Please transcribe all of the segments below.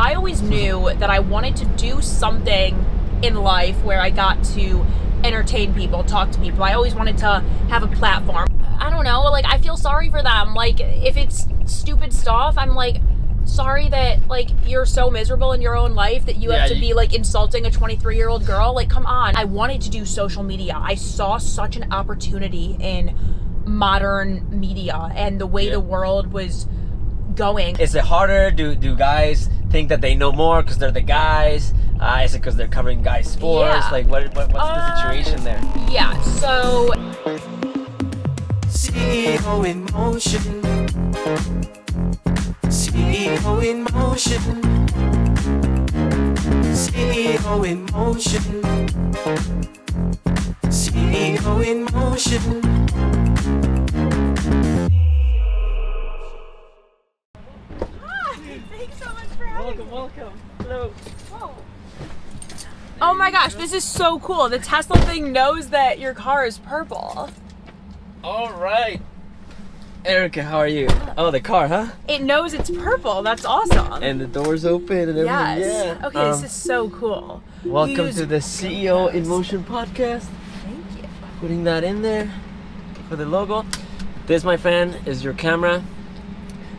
I always knew that I wanted to do something in life where I got to entertain people, talk to people. I always wanted to have a platform. I don't know, like, I feel sorry for them. Like, if it's stupid stuff, I'm like, sorry that, like, you're so miserable in your own life that you have to be, like, insulting a 23-year-old girl. Like, come on. I wanted to do social media. I saw such an opportunity in modern media and the way the world was going. Is it harder? Do guys think that they know more because they're the guys? Is it because they're covering guys' sports? Yeah. Like, what's the situation there? Yeah, so... CEO in motion. CEO in motion. CEO in motion. CEO in motion. Hi, thanks so much for having me. Welcome. Hello. Whoa. Oh my gosh, this is so cool. The Tesla thing knows that your car is purple. All right. Erica, how are you? Oh, the car, huh? It knows it's purple. That's awesome. And the door's open and everything. Yes. Yeah. Okay, this is so cool. Welcome to the CEOInMotion podcast. Thank you. Putting that in there for the logo. This, my friend, is your camera.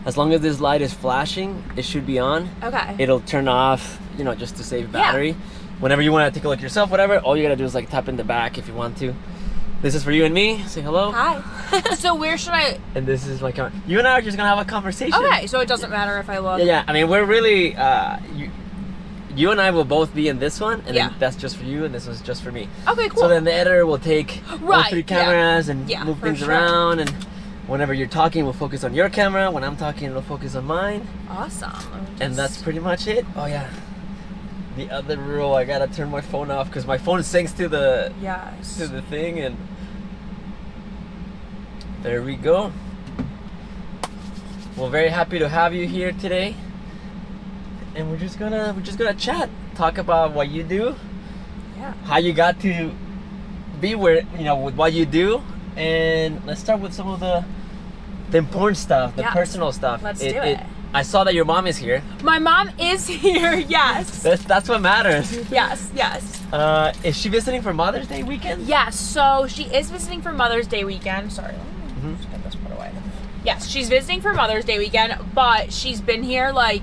As long as this light is flashing, it should be on. Okay. It'll turn off, just to save battery. Whenever you want to take a look yourself, whatever, all you gotta do is like tap in the back if you want to. This is for you and me. Say hello. Hi. So where should I... And this is my camera. You and I are just gonna have a conversation. Okay, so it doesn't matter if I look... Yeah. I mean, we're really... you and I will both be in this one, and then that's just for you, and this was just for me. Okay, cool. So then the editor will take all three cameras and move things around, and whenever you're talking, we'll focus on your camera. When I'm talking, it'll focus on mine. Awesome. And that's pretty much it. Oh yeah. The other rule, I gotta turn my phone off because my phone syncs to the thing, and there we go. We're very happy to have you here today, and we're just gonna chat, talk about what you do, how you got to be where with what you do, and let's start with some of the important stuff, the personal stuff. Let's do it. I saw that your mom is here. My mom is here, yes. That's what matters. Yes. Is she visiting for Mother's Day weekend? Yes, so she is visiting for Mother's Day weekend. Sorry, let me just get this put away. Yes, she's visiting for Mother's Day weekend, but she's been here like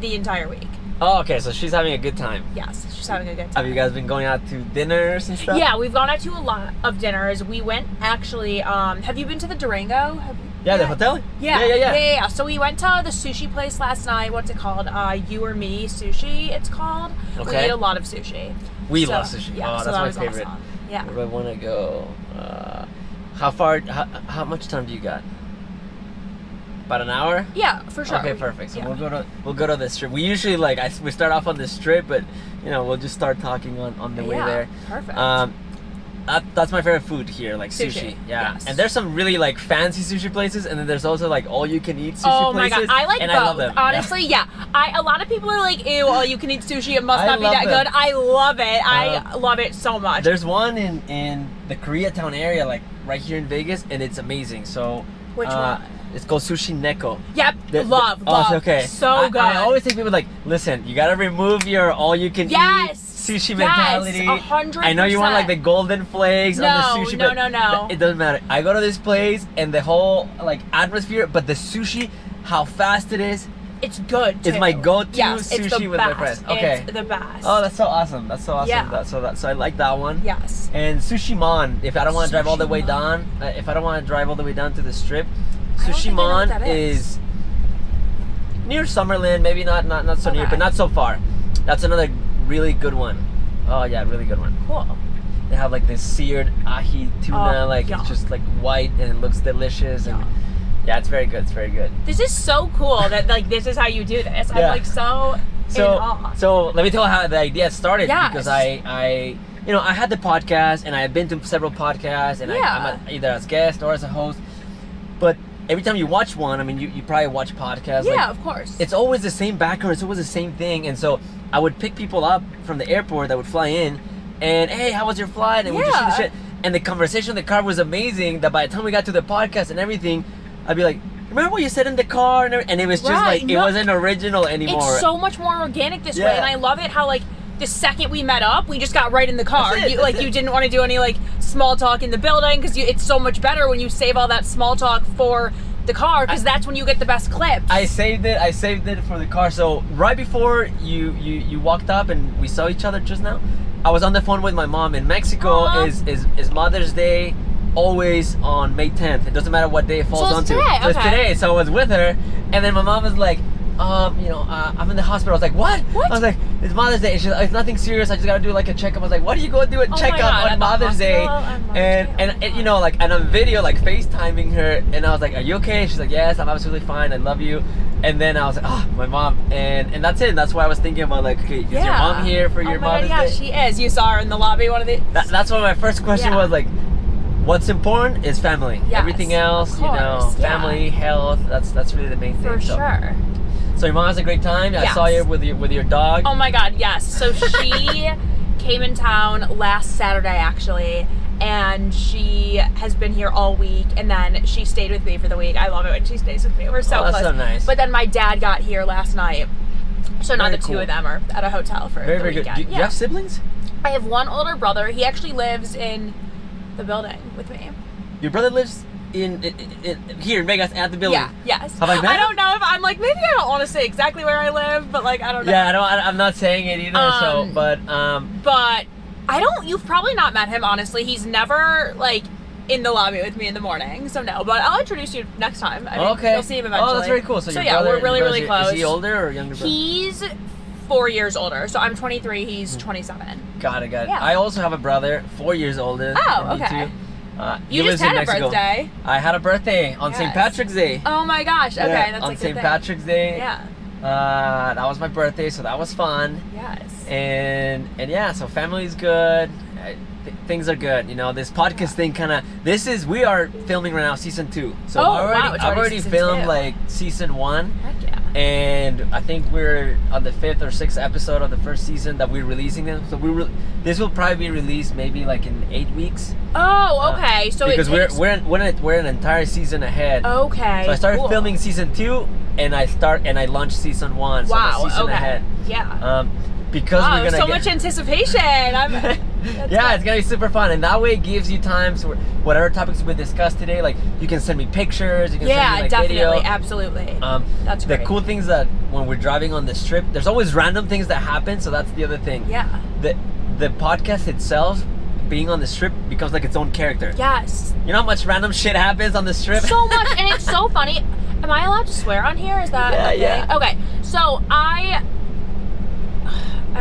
the entire week. Oh, okay, so she's having a good time. Yes, she's having a good time. Have you guys been going out to dinners and stuff? Yeah, we've gone out to a lot of dinners. We went actually, have you been to the Durango? Yeah, the hotel? Yeah. So we went to the sushi place last night. What's it called? You or Me Sushi, it's called. Okay. We ate a lot of sushi. We love sushi. Yeah, oh, so that's my favorite. Awesome. Yeah. Where do I want to go? How much time do you got? About an hour? Yeah, for sure. Okay, perfect. So we'll go to the strip. We usually we start off on the strip, but we'll just start talking on the way there. Perfect. That's my favorite food here, like sushi. Yeah. Yes. And there's some really like fancy sushi places, and then there's also like all you can eat sushi oh places. my god, I like and both. I love them. Honestly, a lot of people are like, ew, all you can eat sushi, it must not be that good. I love it. I love it so much. There's one in the Koreatown area, like right here in Vegas, and it's amazing. So which one? It's called Sushi Neko. Yep, love. Oh, okay. So good. I always think people like, listen, you gotta remove your all you can eat sushi mentality. 100%. I know you want like the golden flakes on the sushi, but no. It doesn't matter. I go to this place and the whole like atmosphere, but the sushi, how fast it is. It's good too. It's my go-to sushi sushi with my friends. Okay. It's the best. Oh, that's so awesome. Yeah. So I like that one. Yes. And Sushi Mon, if I don't want to drive all the way down, to the strip, Sushi Mon is near Summerlin, maybe not so near, but not so far. That's another really good one. Oh yeah, really good one. Cool. They have like this seared ahi tuna, it's just like white and it looks delicious. And yeah, it's very good. It's very good. This is so cool that like this is how you do this. I'm like so in awe. So let me tell you how the idea started. Yes. Because I had the podcast and I have been to several podcasts and I'm either as guest or as a host. But every time you watch one, I mean, you probably watch podcasts. Yeah, of course. It's always the same background. It's always the same thing. And so I would pick people up from the airport that would fly in and, hey, how was your flight? And we just shoot the shit. And the conversation in the car was amazing that by the time we got to the podcast and everything, I'd be like, remember what you said in the car, and it was just Right, like it wasn't original anymore. It's so much more organic this Yeah. way, and I love it how like the second we met up, we just got right in the car. That's it. You didn't want to do any like small talk in the building because it's so much better when you save all that small talk for the car because that's when you get the best clips. I saved it for the car. So right before you walked up and we saw each other just now, I was on the phone with my mom. In Mexico is Mother's Day always on May 10th. It doesn't matter what day it falls So it's onto. today, So it's okay. today. So I was with her, and then my mom was like, I'm in the hospital. I was like, what? What? I was like, it's Mother's Day. And she's like, it's nothing serious. I just gotta do like a checkup. I was like, what do you go do a Oh my checkup God, on at the Mother's Day? hospital on Mother's Day? And you know, like, and on video, like FaceTiming her, and I was like, are you okay? She's like, yes, I'm absolutely fine. I love you. And then I was like, oh, my mom. And that's it. That's why I was thinking about like, okay, is your mom here for your Oh my Mother's God, Day? she is. You saw her in the lobby. One of the. That's why my first question Yeah. was like, what's important is family. Yes, Everything else, of you know, course, yeah. family, health. That's really the main thing. For So- sure. So your mom has a great time. I Yes. saw you with your dog. Oh my God, yes. So she came in town last Saturday actually, and she has been here all week, and then she stayed with me for the week. I love it when she stays with me. We're so Oh, that's close. so nice. But then my dad got here last night. So now Very the two cool. of them are at a hotel for Very, the very good. weekend. Do you have siblings? I have one older brother. He actually lives in the building with me. Your brother lives in here in Vegas at the building. Yeah, yes. Have I met I him? don't know if I'm like, maybe I don't want to say exactly where I live, but like, I don't know. Yeah, I'm not saying it either. But I don't, you've probably not met him, honestly. He's never like in the lobby with me in the morning, so no, but I'll introduce you next time. I mean, okay. you'll see him eventually. Oh, that's very cool. So your yeah, brother, we're really, your really brother's- close. Is he older or younger brother? He's 4 years older, so I'm 23, he's 27. Got it. Yeah. I also have a brother, 4 years older. Oh, than me okay. too. He You lives just in had a Mexico. birthday. I had a birthday on St. Yes. Patrick's Day. Oh my gosh, okay, Yeah, that's on a good St. thing. Patrick's Day. Yeah, That was my birthday, so that was fun. yes. And yeah, so family's good. Things are good. You know, this podcast thing we are filming right now season 2. So Oh, wow, it's I've already season filmed 2. like season 1. Heck yeah. And I think we're on the 5th or 6th episode of the first season that we're releasing them. So this will probably be released maybe like in 8 weeks. Oh, okay, so because it takes... we're an entire season ahead. Okay, So I started cool. filming season 2, and I launched season 1. So I'm Wow, a season okay. ahead. Yeah. Because Wow, we're gonna so get, much anticipation. yeah, it's gonna be super fun, and that way it gives you time. So whatever topics we discussed today, like you can send me pictures, you can send me like definitely, video. absolutely. That's The great. cool things that when we're driving on the strip, there's always random things that happen. So that's the other thing. Yeah. The podcast itself, being on the strip, becomes like its own character. Yes. You know how much random shit happens on the strip? So much, and it's so funny. Am I allowed to swear on here? Is that Yeah, okay? yeah. Okay, so I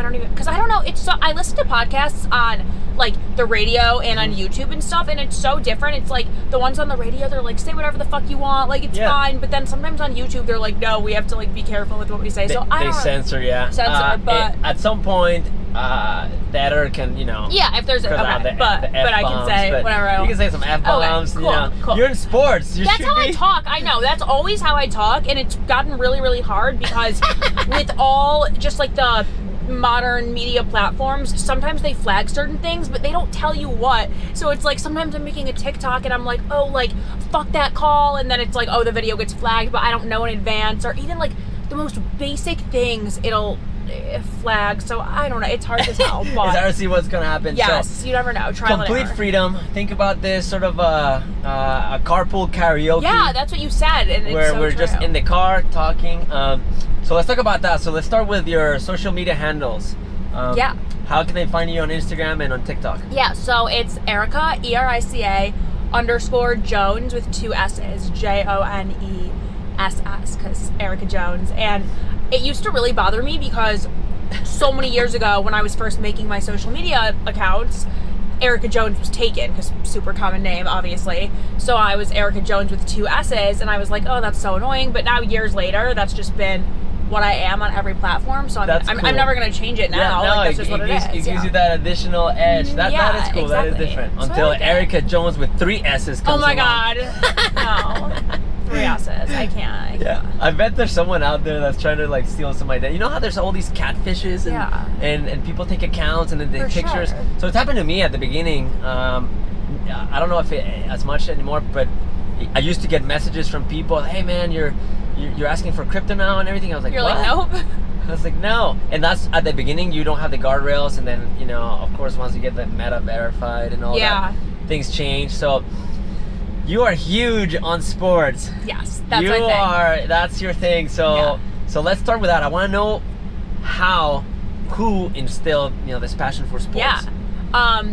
don't even, because I don't know, it's so, I listen to podcasts on like the radio and on YouTube and stuff, and it's so different. It's like the ones on the radio, they're like, say whatever the fuck you want, like it's Yeah. fine, but then sometimes on YouTube they're like, no, we have to like be careful with what we say. So I They don't know. censor, yeah. But at some point, the editor can, you know. yeah, if there's cut out okay, the but I can F-bombs, say but whatever I You want. can say some F-bombs, Okay, you know. cool. You're in sports. You That's should how be. I talk. I know. That's always how I talk, and it's gotten really, really hard because with all just like the modern media platforms, sometimes they flag certain things, but they don't tell you what. So it's like sometimes I'm making a TikTok and I'm like, oh, like fuck that call, and then it's like, oh, the video gets flagged, but I don't know in advance, or even like the most basic things, it'll flag. So I don't know. It's hard to tell. It's But hard to see what's gonna happen. yes, So, you never know. Trial and complete error. freedom. Think about this sort of a carpool karaoke. Yeah, that's what you said, and where it's so we're just true. in the car talking. So let's talk about that. So let's start with your social media handles. Yeah. How can they find you on Instagram and on TikTok? Yeah, so it's Erica, ERICA _Jones with 2 S's, JONESS, because Erica Jones. And it used to really bother me because so many years ago when I was first making my social media accounts, Erica Jones was taken, because super common name, obviously. So I was Erica Jones with 2 S's, and I was like, oh, that's so annoying. But now, years later, that's just been what I am on every platform. So That's I'm cool. never going to change it now. no, like, that's just what it is. It gives yeah. you that additional edge. That Yeah, is cool. exactly. That is different. So I Until like it. Erica Jones with 3 S's Oh comes my along. god. No. 3 S's. I can't. Yeah, I bet there's someone out there that's trying to like steal some identity. You know how there's all these catfishes and Yeah. and people take accounts and then they For take pictures. sure. So it's happened to me at the beginning. I don't know if it as much anymore, but I used to get messages from people, hey man, you're asking for crypto now and everything. I was like, You're what? like, nope. I was like, no. And that's at the beginning, you don't have the guardrails, and then, you know, of course, once you get the meta verified and all that, things change. So you are huge on sports. Yes, that's my thing. That's your thing. So let's start with that. I want to know who instilled, you know, this passion for sports. Yeah.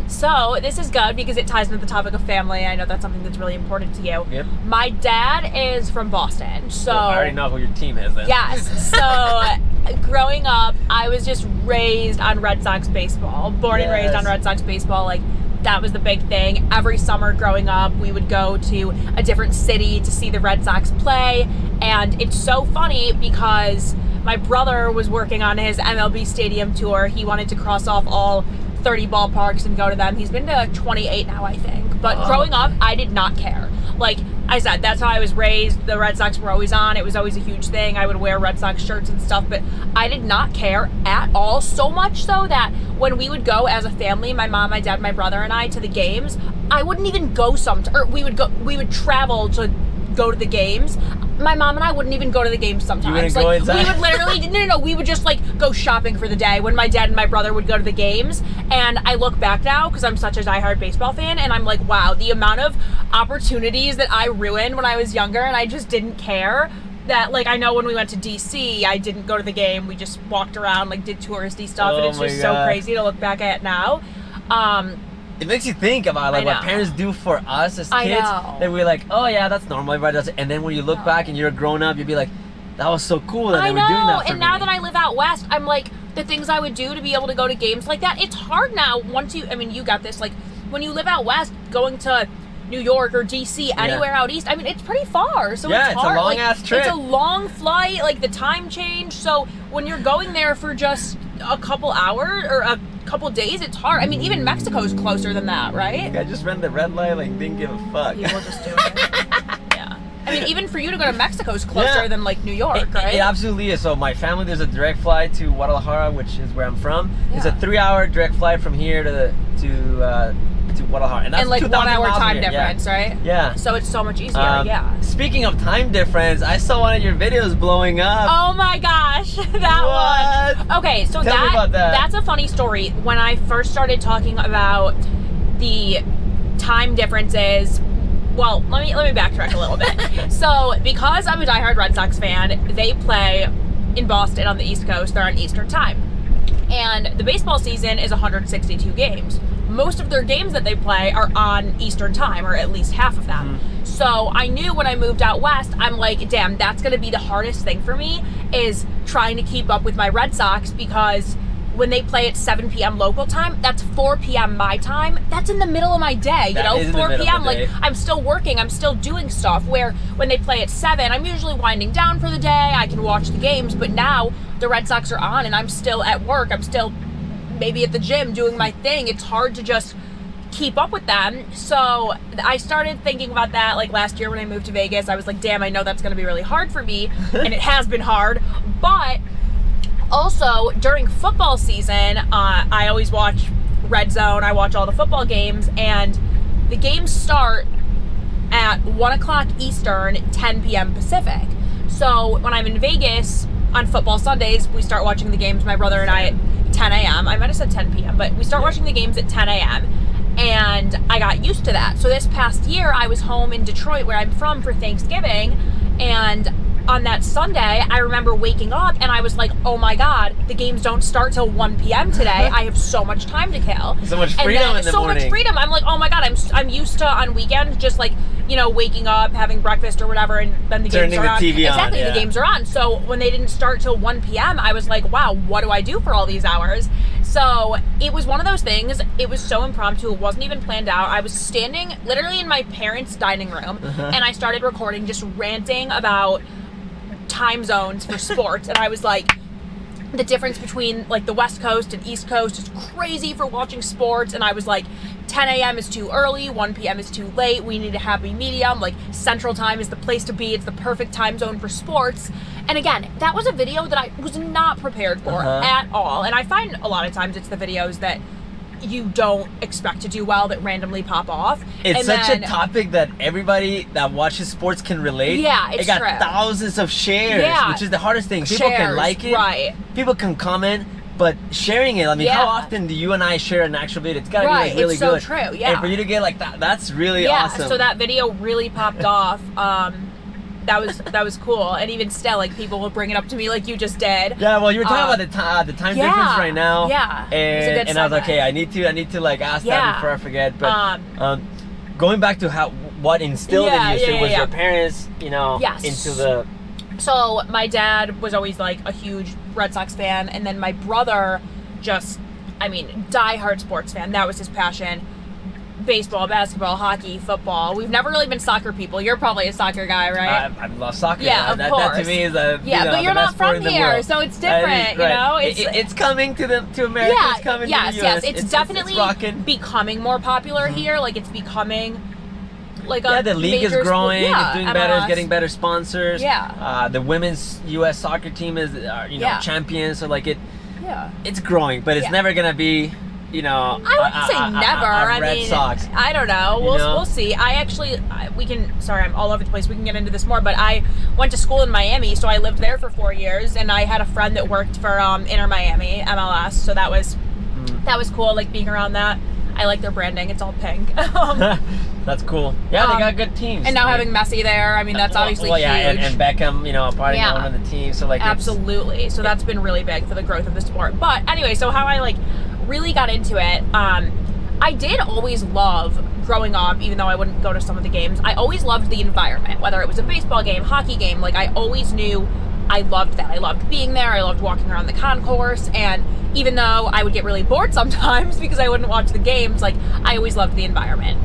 So this is good because it ties into the topic of family. I know that's something that's really important to you. Yep. My dad is from Boston, so I already know who your team is then. Yes. So growing up, I was just raised on Red Sox baseball. Born and raised on Red Sox baseball. Like, that was the big thing. Every summer growing up, we would go to a different city to see the Red Sox play. And it's so funny because my brother was working on his MLB stadium tour. He wanted to cross off all 30 ballparks and go to them. He's been to 28 now, I think. But growing up, I did not care. Like I said, that's how I was raised. The Red Sox were always on. It was always a huge thing. I would wear Red Sox shirts and stuff, but I did not care at all. So much so that when we would go as a family, my mom, my dad, my brother, and I, to the games, I wouldn't even go we would travel to go to the games. My mom and I wouldn't even go to the games sometimes. You wouldn't go inside? We would literally, no, we would just like go shopping for the day when my dad and my brother would go to the games. And I look back now because I'm such a diehard baseball fan, and I'm like, wow, the amount of opportunities that I ruined when I was younger and I just didn't care. That, like, I know when we went to DC, I didn't go to the game. We just walked around, like, did touristy stuff, and it's just so crazy to look back at now. It makes you think about like what parents do for us as kids. That we're like, oh yeah, that's normal. Everybody does it. And then when you look back and you're a grown up, you'd be like, that was so cool that they were doing that for and now that I live out west, I'm like, the things I would do to be able to go to games like that, it's hard now once you, I mean, you got this, like, when you live out west, going to New York or DC, anywhere out east, I mean, it's pretty far. So it's hard. It's a long ass trip. It's a long flight, like the time change. So when you're going there for just a couple hours or a couple days, it's hard. I mean, even Mexico's closer than that, right? I just ran the red light, like, didn't give a fuck. People just do it. Yeah. I mean, even for you to go to Mexico's closer than, like, New York, right? It absolutely is. So my family, there's a direct flight to Guadalajara, which is where I'm from. It's a 3-hour direct flight from here to Guadalajara. And that's like 1 hour time difference, right? Yeah. So it's so much easier, Speaking of time difference, I saw one of your videos blowing up. Oh my gosh, that one. Okay, so Tell me about that. That's a funny story. When I first started talking about the time differences, well, let me backtrack a little bit. So, because I'm a diehard Red Sox fan, they play in Boston on the East Coast. They're on Eastern time. And the baseball season is 162 games. Most of their games that they play are on Eastern time, or at least half of them. Mm-hmm. So I knew when I moved out west, I'm like, damn, that's going to be the hardest thing for me, is trying to keep up with my Red Sox, because when they play at 7 p.m. local time, that's 4 p.m. my time. That's in the middle of my day, you know, 4 p.m. Like, I'm still working, I'm still doing stuff, where when they play at 7, I'm usually winding down for the day, I can watch the games, but now the Red Sox are on and I'm still at work, I'm still maybe at the gym doing my thing. It's hard to just keep up with them. So I started thinking about that, like, last year when I moved to Vegas. I was like, damn, I know that's going to be really hard for me. And it has been hard. But also during football season, I always watch Red Zone. I watch all the football games, and the games start at 1 o'clock Eastern, 10 p.m. Pacific. So when I'm in Vegas on football Sundays, we start watching the games, my brother and I, at 10 a.m. I might have said 10 p.m., but we start watching the games at 10 a.m. And I got used to that. So this past year, I was home in Detroit, where I'm from, for Thanksgiving. And on that Sunday, I remember waking up and I was like, oh my God, the games don't start till 1 p.m. today. I have so much time to kill. So much freedom in the morning. So much freedom. I'm like, oh my God, I'm used to, on weekends, just like, you know, waking up, having breakfast or whatever, and then the games are on. Turning the TV on. Exactly, the games are on. So when they didn't start till 1 p.m., I was like, wow, what do I do for all these hours? So it was one of those things. It was so impromptu. It wasn't even planned out. I was standing literally in my parents' dining room, and I started recording, just ranting about time zones for sports. And I was like, the difference between, like, the West Coast and East Coast is crazy for watching sports. And I was like, 10 a.m. is too early, 1 p.m. is too late, we need a happy medium, like, Central Time is the place to be, it's the perfect time zone for sports. And again, that was a video that I was not prepared for at all. And I find a lot of times it's the videos that you don't expect to do well that randomly pop off. It's And such then, a topic that everybody that watches sports can relate. Yeah, it's It got true. thousands of shares, Yeah. which is the hardest thing. People can Shares, like it, right. people can comment, but sharing it, I mean, Yeah. how often do you and I share an actual video? It's gotta Right, be like really it's so good. true, yeah. And for you to get like that, that's really awesome. So that video really popped off. That was cool. And even still, like, people will bring it up to me like you just did. Yeah, well, you were talking about the time difference right now. Yeah, and, it was a good and I was like, segue. okay, I need to like ask that before I forget. But going back to what instilled in you, so was your parents, Yes. into the. So my dad was always like a huge Red Sox fan, and then my brother diehard sports fan. That was his passion. Baseball, basketball, hockey, football. We've never really been soccer people. You're probably a soccer guy, right? I love soccer. Yeah, of that course. to me is a But you're not from here, so it's different. It's coming to America. Yeah, It's coming yes, to the US. yes. It's definitely rocking. becoming more popular here. Like, it's becoming like a the league is major growing. sport. It's doing better. It's MLS. getting better sponsors. Yeah. The women's U.S. soccer team is champions. So like it's growing, but it's never gonna be. I wouldn't say never. Red Sox. I don't know. We'll see. Sorry, I'm all over the place. We can get into this more, but I went to school in Miami, so I lived there for 4 years, and I had a friend that worked for Inter Miami MLS, so that was cool. Like being around that. I like their branding. It's all pink. That's cool. Yeah, they got good teams. And now having Messi there, I mean, that's obviously huge. And Beckham, a part of one of the teams. So like absolutely. So that's been really big for the growth of the sport. But anyway, so how I really got into it, I did always love growing up, even though I wouldn't go to some of the games. I always loved the environment, whether it was a baseball game, hockey game. Like, I always knew I loved that. I loved being there. I loved walking around the concourse. And even though I would get really bored sometimes because I wouldn't watch the games, like, I always loved the environment.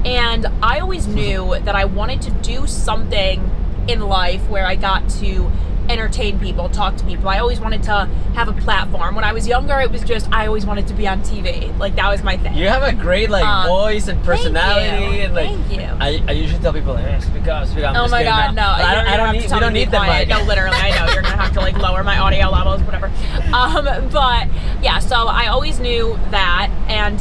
And I always knew that I wanted to do something in life where I got to entertain people, talk to people. I always wanted to have a platform. When I was younger, it was just, I always wanted to be on TV. Like, that was my thing. You have a great voice and personality. Thank you. I usually tell people, speak up. Oh my God, no. We don't need the mic. No, literally, I know. You're going to have to lower my audio levels, whatever. But yeah, so I always knew that. And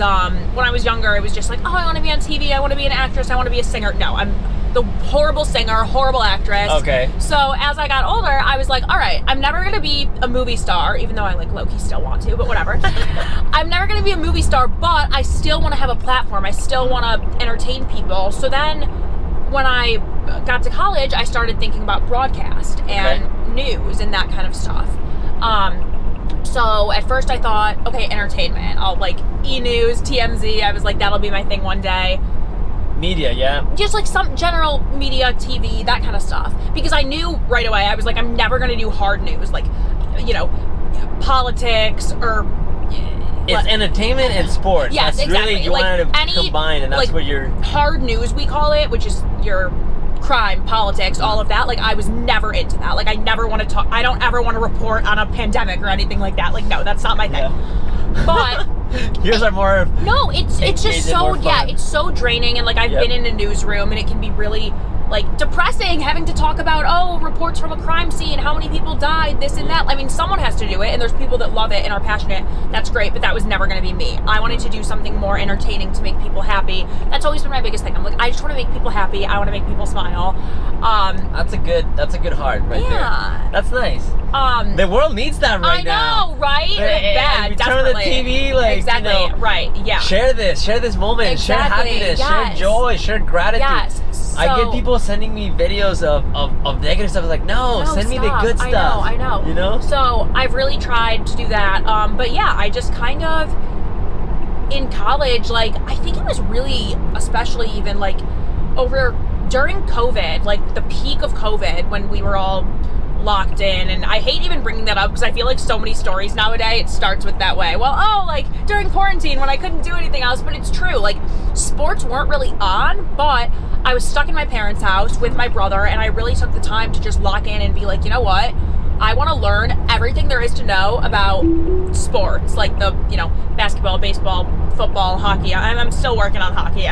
when I was younger, it was just like, I want to be on TV. I want to be an actress. I want to be a singer. No, I'm the horrible singer, horrible actress. Okay. So as I got older, I was like, all right, I'm never going to be a movie star, even though I low-key still want to, but whatever. I'm never going to be a movie star, but I still want to have a platform. I still want to entertain people. So then when I got to college, I started thinking about broadcast and news and that kind of stuff. So at first I thought, okay, entertainment. I'll E-News, TMZ. I was like, that'll be my thing one day. Media, yeah. Just some general media, TV, that kind of stuff. Because I knew right away, I was like, I'm never going to do hard news, politics or... It's entertainment and sports. Yes, that's exactly. Really, you wanted to combine, and that's what you're... Hard news, we call it, which is your crime, politics, all of that. I was never into that. I never want to talk... I don't ever want to report on a pandemic or anything like that. No, that's not my thing. Yeah. But... Yours are more... No, it's just so... Yeah, it's so draining, and I've been in a newsroom, and it can be really... depressing having to talk about, reports from a crime scene, how many people died, this and that. I mean, someone has to do it, and there's people that love it and are passionate. That's great, but that was never going to be me. I wanted to do something more entertaining to make people happy. That's always been my biggest thing. I'm I just want to make people happy. I want to make people smile. That's a good heart right there. That's nice. The world needs that right now. I know, right? Bad, turn on the TV, exactly, right, yeah. Share this moment, exactly. share happiness, share joy, share gratitude. Yes. So, I get people sending me videos of negative stuff. It's no, send me the good stuff. I know. So I've really tried to do that. But yeah, I just kind of, in college, I think it was really, especially even during COVID, the peak of COVID when we were all locked in, and I hate even bringing that up because I feel like so many stories nowadays it starts with that way. Well, during quarantine when I couldn't do anything else, but it's true. Sports weren't really on, but I was stuck in my parents' house with my brother, and I really took the time to just lock in and be like, you know what? I want to learn everything there is to know about sports, basketball, baseball, football, hockey. I'm still working on hockey.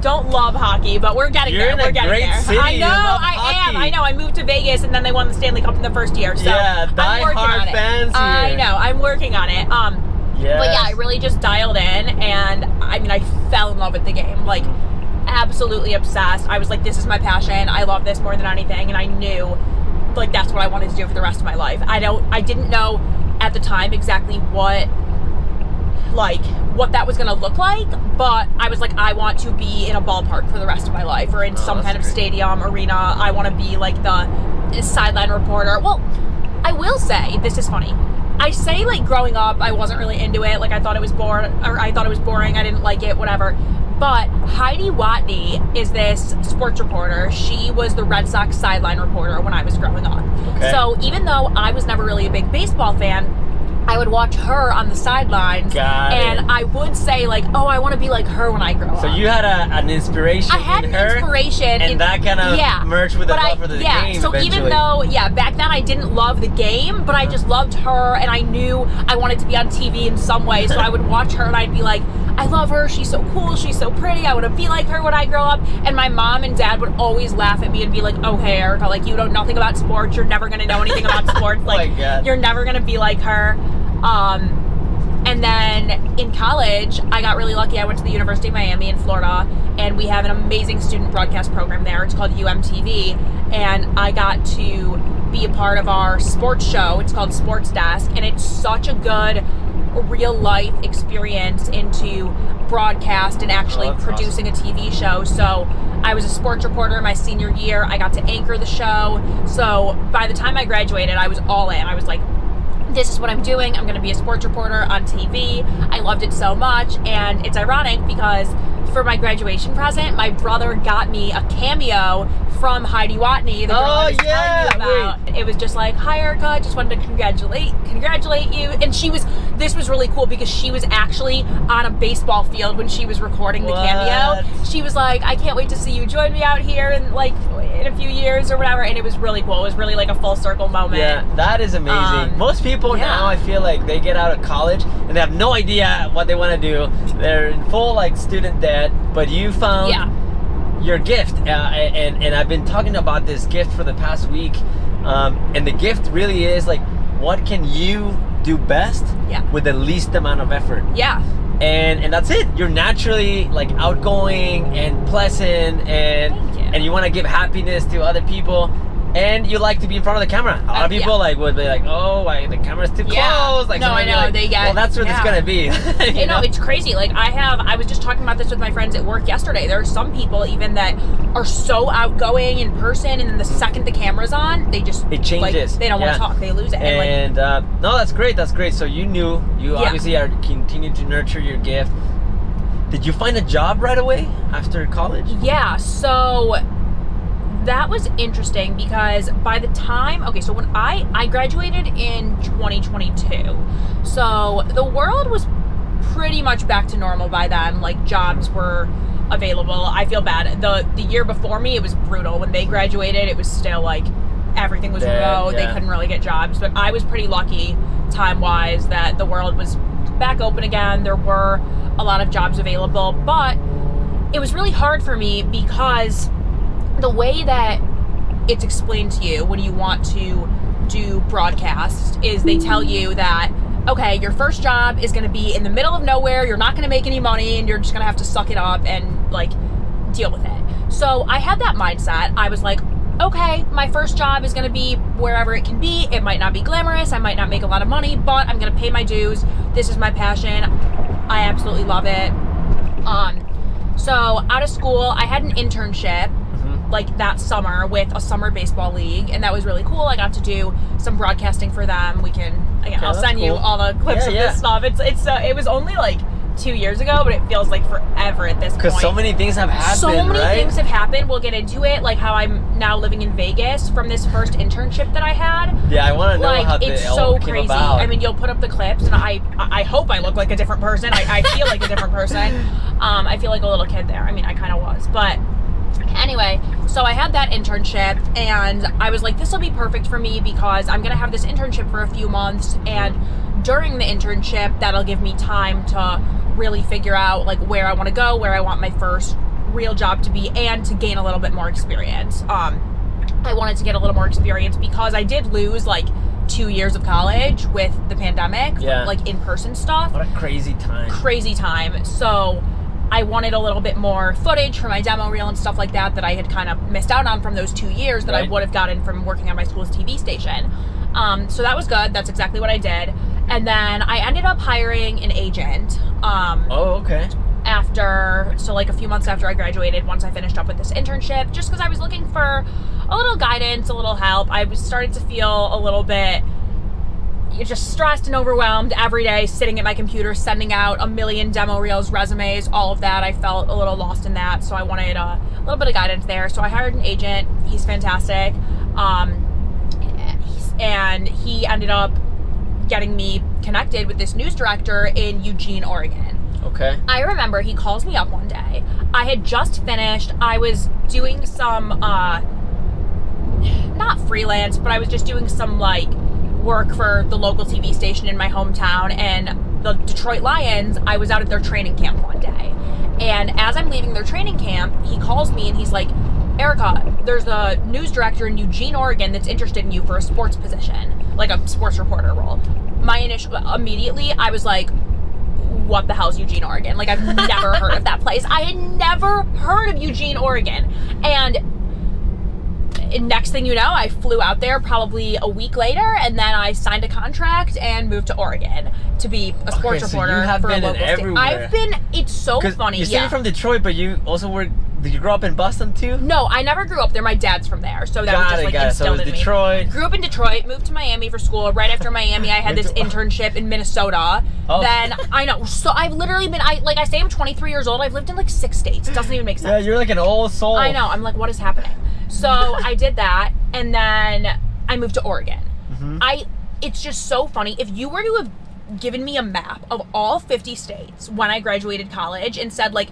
Don't love hockey, but we're getting there. We're getting there. City. I know, I am. I know. I moved to Vegas, and then they won the Stanley Cup in the first year. So yeah, I'm working on it. fans here. I know. I'm working on it. Yeah. But yeah, I really just dialed in, and I mean, I fell in love with the game. Like, absolutely obsessed. I was like, this is my passion. I love this more than anything, and I knew, like, that's what I wanted to do for the rest of my life. I didn't know at the time exactly what that was gonna look like, but I was like, I want to be in a ballpark for the rest of my life, or in some kind of stadium, arena. I want to be like the sideline reporter. Well, I will say, this is funny. I say, like, growing up, I wasn't really into it. Like, I thought it was boring. I didn't like it, whatever. But Heidi Watney is this sports reporter. She was the Red Sox sideline reporter when I was growing up. Okay. So even though I was never really a big baseball fan, I would watch her on the sidelines, and I would say, like, oh, I want to be like her when I grow up. So you had an inspiration I had in an her, inspiration. and that kind of merged with the love for the game so eventually. even though, back then I didn't love the game, but I just loved her, and I knew I wanted to be on TV in some way, so I would watch her, and I'd be like, I love her, she's so cool, she's so pretty, I want to be like her when I grow up. And my mom and dad would always laugh at me and be like, oh, hey, Erica, like, you know nothing about sports, you're never going to know anything about sports, like, you're never going to be like her. And then in college, I got really lucky. I went to the University of Miami in Florida, and we have an amazing student broadcast program there. It's called UMTV, and I got to be a part of our sports show. It's called Sports Desk, and it's such a good real life experience into broadcast and actually producing a TV show. So I was a sports reporter my senior year. I got to anchor the show. So by the time I graduated, I was all in. I was like, this is what I'm doing. I'm going to be a sports reporter on TV. I loved it so much. And it's ironic because for my graduation present, my brother got me a cameo from Heidi Watney, the girl I was telling you about. It was just like, hi, Erica, I just wanted to congratulate you. And this was really cool because she was actually on a baseball field when she was recording the cameo. She was like, I can't wait to see you join me out here in a few years or whatever. And it was really cool. It was really like a full circle moment. Yeah, that is amazing. Most people now, I feel like they get out of college and they have no idea what they want to do. They're in full student debt, but you found your gift. And I've been talking about this gift for the past week. And the gift really is like, what can you do best with the least amount of effort? Yeah. And that's it. You're naturally outgoing and pleasant, and you want to give happiness to other people, and you like to be in front of the camera. A lot of people would be like, oh, the camera's too close. No, I know. Well, that's what it's gonna be. you know, it's crazy. I was just talking about this with my friends at work yesterday. There are some people even that are so outgoing in person, and then the second the camera's on, it changes. They don't want to talk. They lose it. And no, that's great. That's great. So you obviously are continuing to nurture your gift. Did you find a job right away after college? Yeah. So that was interesting because by the time, so when I graduated in 2022, so the world was pretty much back to normal by then. Jobs were available. I feel bad. The year before me, it was brutal. When they graduated, it was still everything was remote. They couldn't really get jobs. But I was pretty lucky time-wise that the world was back open again. There were a lot of jobs available, but it was really hard for me because the way that it's explained to you when you want to do broadcast is they tell you that, okay, your first job is going to be in the middle of nowhere, you're not going to make any money, and you're just going to have to suck it up and deal with it. So I had that mindset. I was like, okay, my first job is going to be wherever it can be. It might not be glamorous, I might not make a lot of money, but I'm going to pay my dues. This is my passion. I absolutely love it. So out of school, I had an internship that summer with a summer baseball league, and that was really cool. I got to do some broadcasting for them. I'll send you all the clips of this stuff. It was only 2 years ago, but it feels like forever at this point. Because so many things have happened, things have happened. We'll get into it, how I'm now living in Vegas from this first internship that I had. Yeah, I want to know how it's so crazy. I mean, you'll put up the clips, and I hope I look like a different person. I feel like a different person. I feel like a little kid there. I mean, I kind of was, but anyway, so I had that internship, and I was like, this will be perfect for me because I'm going to have this internship for a few months, and during the internship, that'll give me time to really figure out where I want to go, where I want my first real job to be, and to gain a little bit more experience. I wanted to get a little more experience because I did lose 2 years of college with the pandemic, Yeah. like in-person stuff. What a crazy time. Crazy time. So I wanted a little bit more footage for my demo reel and stuff like that I had kind of missed out on from those 2 years that I Right. would have gotten from working on my school's TV station. So that was good. That's exactly what I did. And then I ended up hiring an agent. Oh, okay. Like a few months after I graduated, once I finished up with this internship, just because I was looking for a little guidance, a little help. I was starting to feel a little bit just stressed and overwhelmed every day, sitting at my computer, sending out a million demo reels, resumes, all of that. I felt a little lost in that, so I wanted a little bit of guidance there. So I hired an agent. He's fantastic. And he ended up getting me connected with this news director in Eugene, Oregon. Okay. I remember he calls me up one day. I had just finished. I was doing some, not freelance, but I was just doing some like work for the local TV station in my hometown, and the Detroit Lions, I was out at their training camp one day. And as I'm leaving their training camp, he calls me and he's like, Erica, there's a news director in Eugene, Oregon that's interested in you for a sports position, like a sports reporter role. Immediately, I was like, what the hell's Eugene, Oregon? Like, I've never heard of that place. I had never heard of Eugene, Oregon. And next thing you know, I flew out there probably a week later, and then I signed a contract and moved to Oregon to be a sports reporter you have for been a local everywhere. It's so funny. You said you're from Detroit, but you also were. Did you grow up in Boston too? No, I never grew up there. My dad's from there, so that was just like So it instilled was in Detroit. me. Grew up in Detroit, moved to Miami for school. Right after Miami, I had this internship in Minnesota. Oh. Then I know. So I've literally been. I say I'm 23 years old. I've lived in like 6 states. It doesn't even make sense. Yeah, you're like an old soul. I know. I'm like, what is happening? So I did that, and then I moved to Oregon. Mm-hmm. It's just so funny. If you were to have given me a map of all 50 states when I graduated college and said like,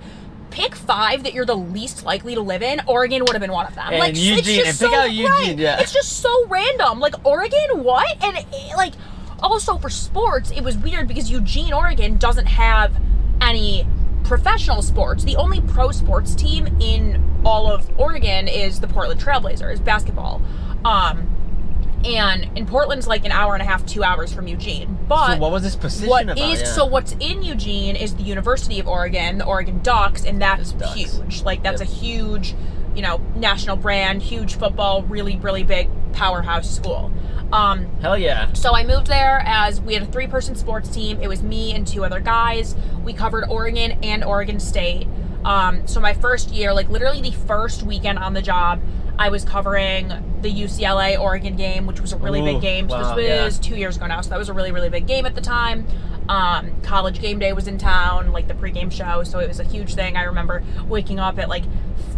pick 5 that you're the least likely to live in, Oregon would have been one of them. And like Eugene, and pick out Eugene, right. yeah. It's just so random. Like, Oregon, what? And like, also for sports, it was weird because Eugene, Oregon doesn't have any professional sports. The only pro sports team in all of Oregon is the Portland Trailblazers basketball. And in Portland's like an hour and a half, 2 hours from Eugene. But so what was this position about? So what's in Eugene is the University of Oregon, the Oregon Ducks, and that's huge. Like, that's a huge, national brand, huge football, really, really big powerhouse school. Hell yeah. So I moved there we had a 3-person sports team. It was me and 2 other guys. We covered Oregon and Oregon State. So my first year, like literally the first weekend on the job, I was covering the UCLA Oregon game, which was a really big game. So wow, this was 2 years ago now. So that was a really, really big game at the time. College game day was in town, like the pregame show. So it was a huge thing. I remember waking up at like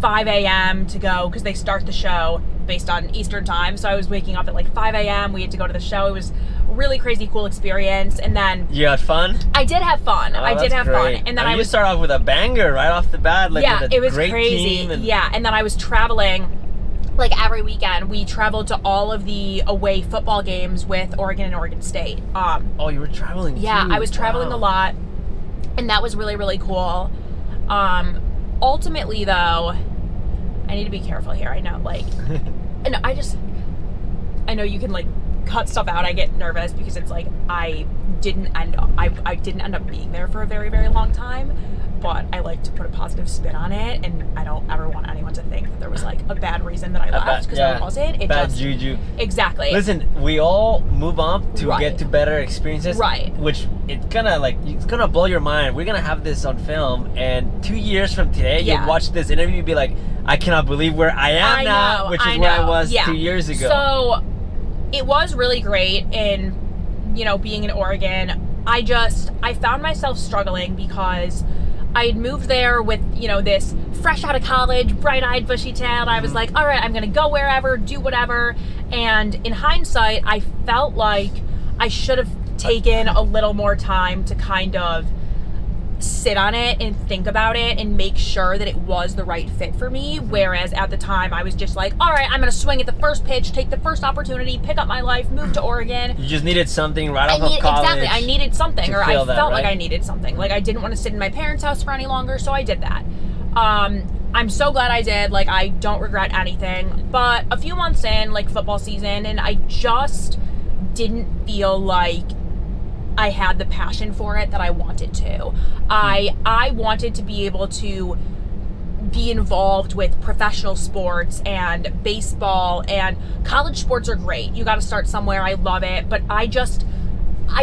5 a.m. to go, because they start the show based on Eastern time. So I was waking up at like 5 a.m. We had to go to the show. It was a really crazy, cool experience. And then you had fun? I did have fun. I did have fun. And then you start off with a banger right off the bat. Like, yeah, with a it was great crazy. Team And then I was traveling. Like every weekend, we traveled to all of the away football games with Oregon and Oregon State. Oh, you were traveling Yeah, too. I was traveling a lot, and that was really, really cool. Ultimately, though, I need to be careful here. I know, like, and I know you can like cut stuff out. I get nervous because it's like I didn't end up being there for a very, very long time. But I like to put a positive spin on it, and I don't ever want anyone to think that there was like a bad reason that I left, because there wasn't. Bad juju. Exactly. Listen, we all move on to get to better experiences. Right. Which it's gonna blow your mind. We're gonna have this on film, and 2 years from today, you'll watch this interview and be like, I cannot believe where I am now, which is where I was 2 years ago. So it was really great in, being in Oregon. I found myself struggling because I had moved there with, this fresh out of college, bright-eyed, bushy-tailed. I was like, all right, I'm going to go wherever, do whatever. And in hindsight, I felt like I should have taken a little more time to kind of sit on it and think about it and make sure that it was the right fit for me. Whereas at the time, I was just like, all right, I'm going to swing at the first pitch, take the first opportunity, pick up my life, move to Oregon. You just needed something right off of college. Exactly. I needed something, or I felt like right? I needed something. Like, I didn't want to sit in my parents' house for any longer, so I did that. I'm so glad I did. Like, I don't regret anything. But a few months in, like, football season, and I just didn't feel like I had the passion for it that I wanted to. I wanted to be able to be involved with professional sports and baseball, and college sports are great. You got to start somewhere. I love it, but I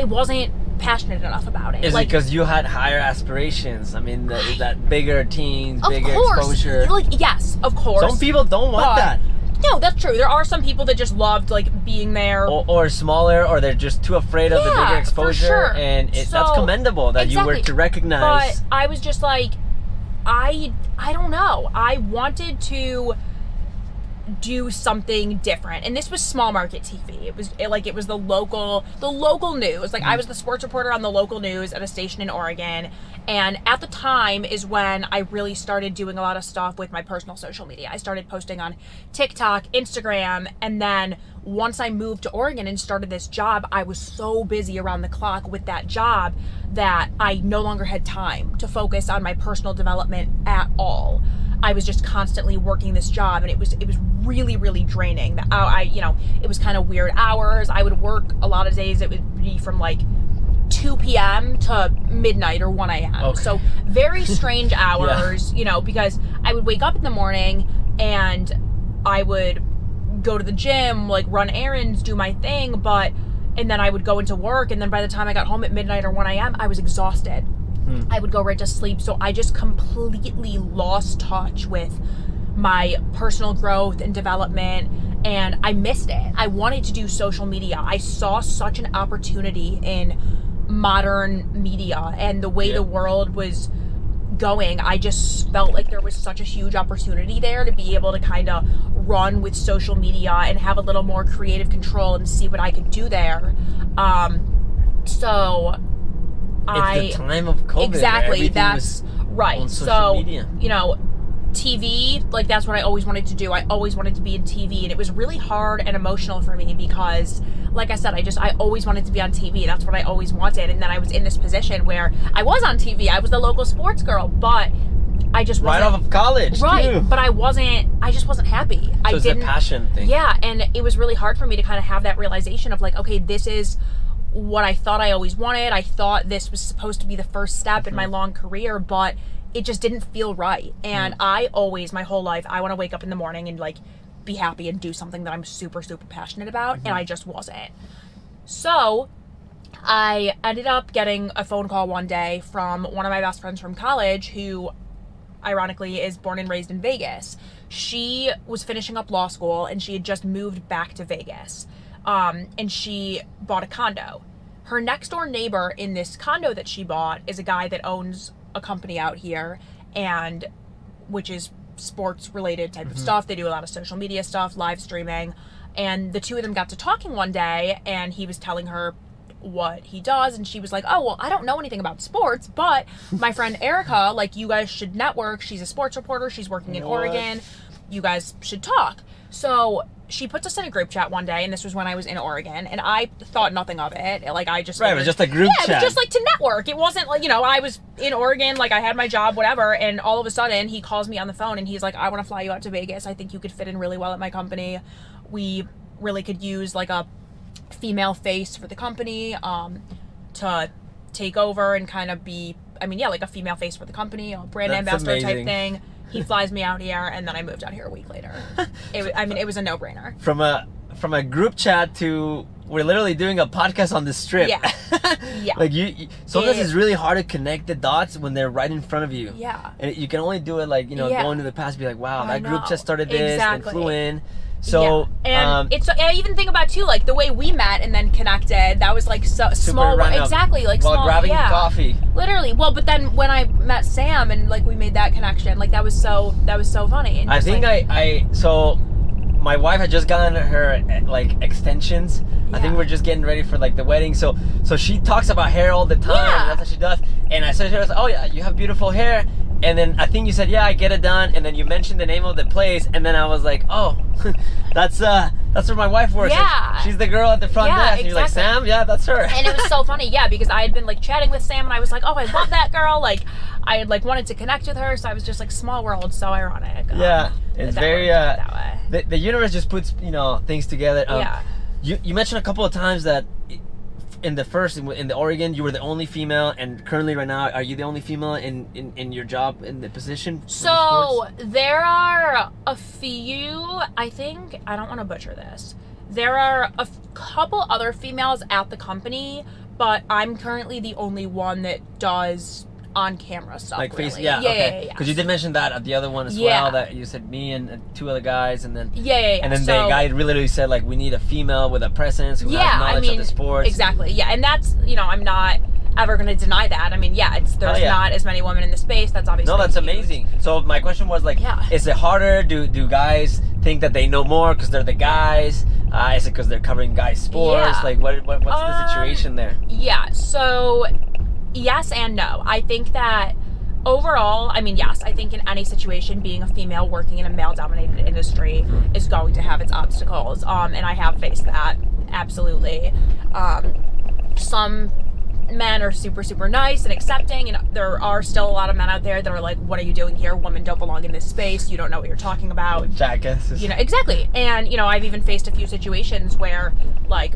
wasn't passionate enough about it. Is it because you had higher aspirations? I mean, that bigger teams, bigger exposure. Like, yes, of course. Some people don't want that. No, that's true. There are some people that just loved like being there, or smaller, or they're just too afraid of the bigger exposure, for sure. And that's commendable that you were to recognize. But I was just like, I don't know. I wanted to do something different, and this was small market TV. It was the local news. Like, I was the sports reporter on the local news at a station in Oregon, and at the time is when I really started doing a lot of stuff with my personal social media. I started posting on TikTok, Instagram, and then once I moved to Oregon and started this job, I was so busy around the clock with that job that I no longer had time to focus on my personal development at all. I was just constantly working this job, and it was really, really draining. It was kind of weird hours. I would work a lot of days. It would be from like 2 p.m. to midnight or 1 a.m. Okay. So very strange hours, because I would wake up in the morning and I would go to the gym, like run errands, do my thing, and then I would go into work, and then by the time I got home at midnight or 1 a.m., I was exhausted. I would go right to sleep. So I just completely lost touch with my personal growth and development, and I missed it. I wanted to do social media. I saw such an opportunity in modern media and the way the world was going. I just felt like there was such a huge opportunity there to be able to kind of run with social media and have a little more creative control and see what I could do there. It's the time of COVID. Exactly. That's right. On social media. TV, like, that's what I always wanted to do. I always wanted to be in TV, and it was really hard and emotional for me because, like I said, I always wanted to be on TV. That's what I always wanted. And then I was in this position where I was on TV. I was the local sports girl, but I just wasn't. Right off of college, right? too. But I just wasn't happy. So it's a passion thing. Yeah, and it was really hard for me to kind of have that realization of like, okay, this is what I thought I always wanted. I thought this was supposed to be the first step in my long career, but it just didn't feel right. And I always, my whole life, I want to wake up in the morning and like be happy and do something that I'm super, super passionate about, and I just wasn't. So I ended up getting a phone call one day from one of my best friends from college, who ironically is born and raised in Vegas. She was finishing up law school, and she had just moved back to Vegas. And she bought a condo. Her next door neighbor in this condo that she bought is a guy that owns a company out here, and which is sports related type of stuff. They do a lot of social media stuff, live streaming, and the two of them got to talking one day, and he was telling her what he does, and she was like, oh, well, I don't know anything about sports, but my friend Erica, like, you guys should network. She's a sports reporter. She's working in Oregon. You guys should talk. So she puts us in a group chat one day, and this was when I was in Oregon, and I thought nothing of it. Like, I just... Right, it was just a group chat. Yeah, it was just like to network. It wasn't like, I was in Oregon, like I had my job, whatever, and all of a sudden he calls me on the phone, and he's like, I want to fly you out to Vegas. I think you could fit in really well at my company. We really could use like a female face for the company to take over and kind of be, like a female face for the company, a brand ambassador type thing. He flies me out here, and then I moved out here a week later. It was a no-brainer. From a group chat to we're literally doing a podcast on the strip. Yeah. Yeah. Like sometimes it's really hard to connect the dots when they're right in front of you. Yeah. And you can only do it like, going to the past, be like, wow, that group chat started this and flew in. So, and I even think about too, like the way we met and then connected. That was like so small, random. Exactly, like while small, grabbing coffee. Literally. Well, but then when I met Sam and like we made that connection, like that was so funny. And I think so my wife had just gotten her like extensions. Yeah. I think we're just getting ready for like the wedding. So she talks about hair all the time. Yeah. That's what she does. And I said to her, oh yeah, you have beautiful hair. And then I think you said, yeah, I get it done. And then you mentioned the name of the place. And then I was like, oh, that's where my wife works. Yeah. She's the girl at the front desk. And you're like, Sam? Yeah, that's her. And it was so funny, yeah, because I had been like chatting with Sam, and I was like, oh, I love that girl. Like, I had like wanted to connect with her. So I was just like, small world, so ironic. Yeah, it's very, that way. The universe just puts, things together. Yeah. You mentioned a couple of times that in the Oregon, you were the only female, and currently right now, are you the only female in your job, in the position? So there are a few, I think, I don't want to butcher this. There are a couple other females at the company, but I'm currently the only one that does on-camera stuff. Like really. face, okay. Because you did mention that at the other one as well, that you said me and two other guys, and then and then the guy literally said like we need a female with a presence who has knowledge of the sports. Exactly. Yeah, and that's, you know, I'm not ever going to deny that. I mean, there's not as many women in the space. That's obviously that's huge. amazing. So my question was like, is it harder? Do guys think that they know more because they're the guys? Is it because they're covering guys' sports? Yeah. Like what's the situation there? Yeah. So. Yes and no. I think that overall, I mean, yes, I think in any situation, being a female working in a male-dominated industry is going to have its obstacles. And I have faced that, absolutely. Some men are super, super nice and accepting, and there are still a lot of men out there that are like, what are you doing here? Women don't belong in this space. You don't know what you're talking about. Jackasses. You know, exactly. And, you know, I've even faced a few situations where, like,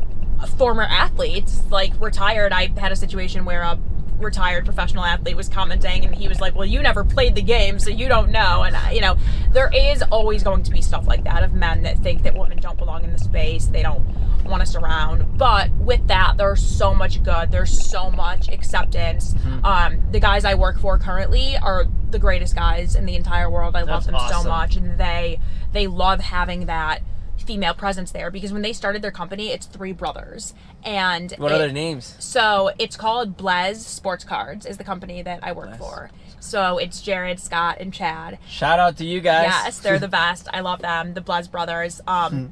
former athletes, like, retired. I had a situation where a retired professional athlete was commenting, and he was like, well, you never played the game, so you don't know. And you know, there is always going to be stuff like that of men that think that women don't belong in the space, they don't want us around. But with that, there's so much good, there's so much acceptance. The guys I work for currently are the greatest guys in the entire world. I love them so much, and they love having that female presence there, because when they started their company, it's 3 brothers. And what are their names? So it's called Blez Sports Cards is the company that I work for. So it's Jared, Scott, and Chad. Shout out to you guys. Yes, they're the best. I love them, the Blez brothers. That's a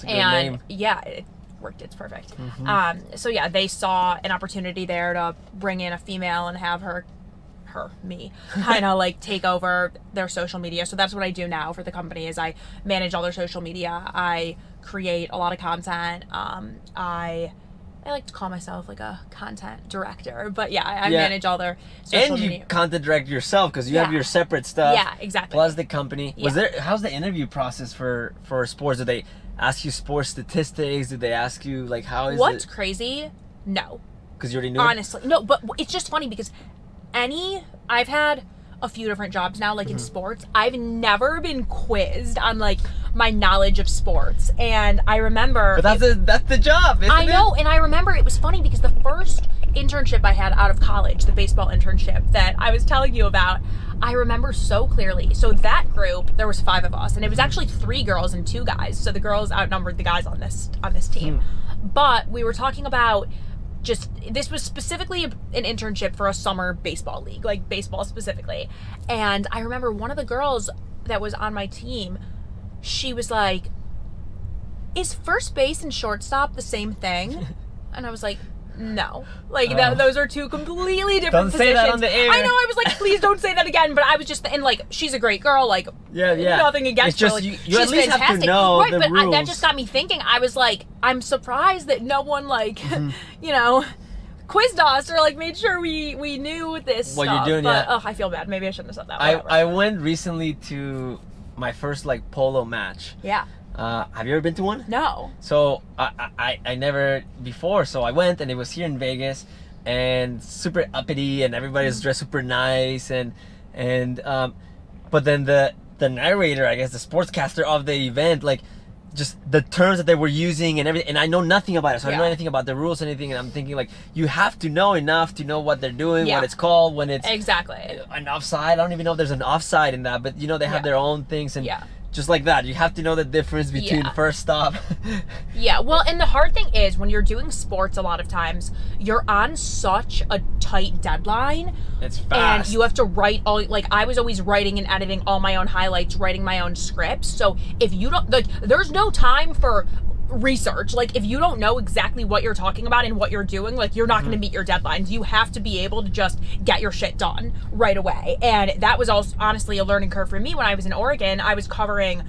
good name. Yeah, it worked. It's perfect. So yeah, they saw an opportunity there to bring in a female and have me kind of like take over their social media. So that's what I do now for the company, is I manage all their social media. I create a lot of content. I like to call myself like a content director, but I manage all their social media. And you content direct yourself, because you have your separate stuff. Yeah, exactly. Plus the company. How's the interview process for sports? Do they ask you sports statistics? Do they ask you like what's crazy? No. Because you already knew. Honestly, no. But it's just funny because I've had a few different jobs now, like in sports. I've never been quizzed on like my knowledge of sports, and I remember. But that's the job. Isn't I know, and I remember it was funny because the first internship I had out of college, the baseball internship that I was telling you about, I remember so clearly. So that group, there was 5 of us, and it was actually 3 girls and 2 guys. So the girls outnumbered the guys on this team. But we were talking about. This was specifically an internship for a summer baseball league, like baseball specifically. And I remember one of the girls that was on my team, she was like, is first base and shortstop the same thing? And I was like, no. Like, those are 2 completely different positions. Don't say that on the air. I know, I was like, please don't say that again. But I was just, and like, she's a great girl. Like, nothing against her. Like, you she's at least fantastic. have to know right, the but rules. that just got me thinking. I was like, I'm surprised that no one, like, you know, quizzed us or like made sure we knew this what stuff. you're doing. But I feel bad. Maybe I shouldn't have said that. I went recently to my first like polo match. Yeah. Have you ever been to one? No. So I never before, so I went, and it was here in Vegas, and super uppity, and everybody's dressed super nice, and but then the narrator, I guess the sportscaster of the event, like just the terms that they were using and everything, and I know nothing about it, so I don't know anything about the rules or anything, and I'm thinking like you have to know enough to know what they're doing, what it's called, when it's exactly an offside. I don't even know if there's an offside in that, but you know they have their own things, and just like that, you have to know the difference between first stop. Well, and the hard thing is when you're doing sports, a lot of times you're on such a tight deadline. It's fast. And you have to write all, like I was always writing and editing all my own highlights, writing my own scripts. So if you don't, like, there's no time for research. Like if you don't know exactly what you're talking about and what you're doing, like you're not going to meet your deadlines. You have to be able to just get your shit done right away. And that was also honestly a learning curve for me when I was in Oregon. I was covering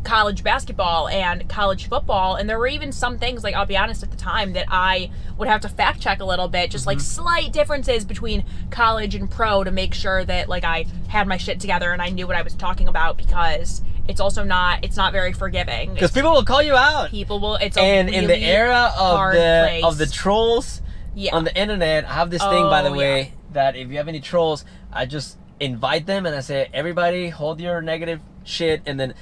college basketball and college football, and there were even some things, like I'll be honest, at the time that I would have to fact check a little bit, just like slight differences between college and pro to make sure that like I had my shit together and I knew what I was talking about, because it's also not, it's not very forgiving. Because people will call you out. People will, it's a And really in the era hard place. of the trolls on the internet, I have this thing, by the way, that if you have any trolls, I just invite them and I say, everybody hold your negative shit, and then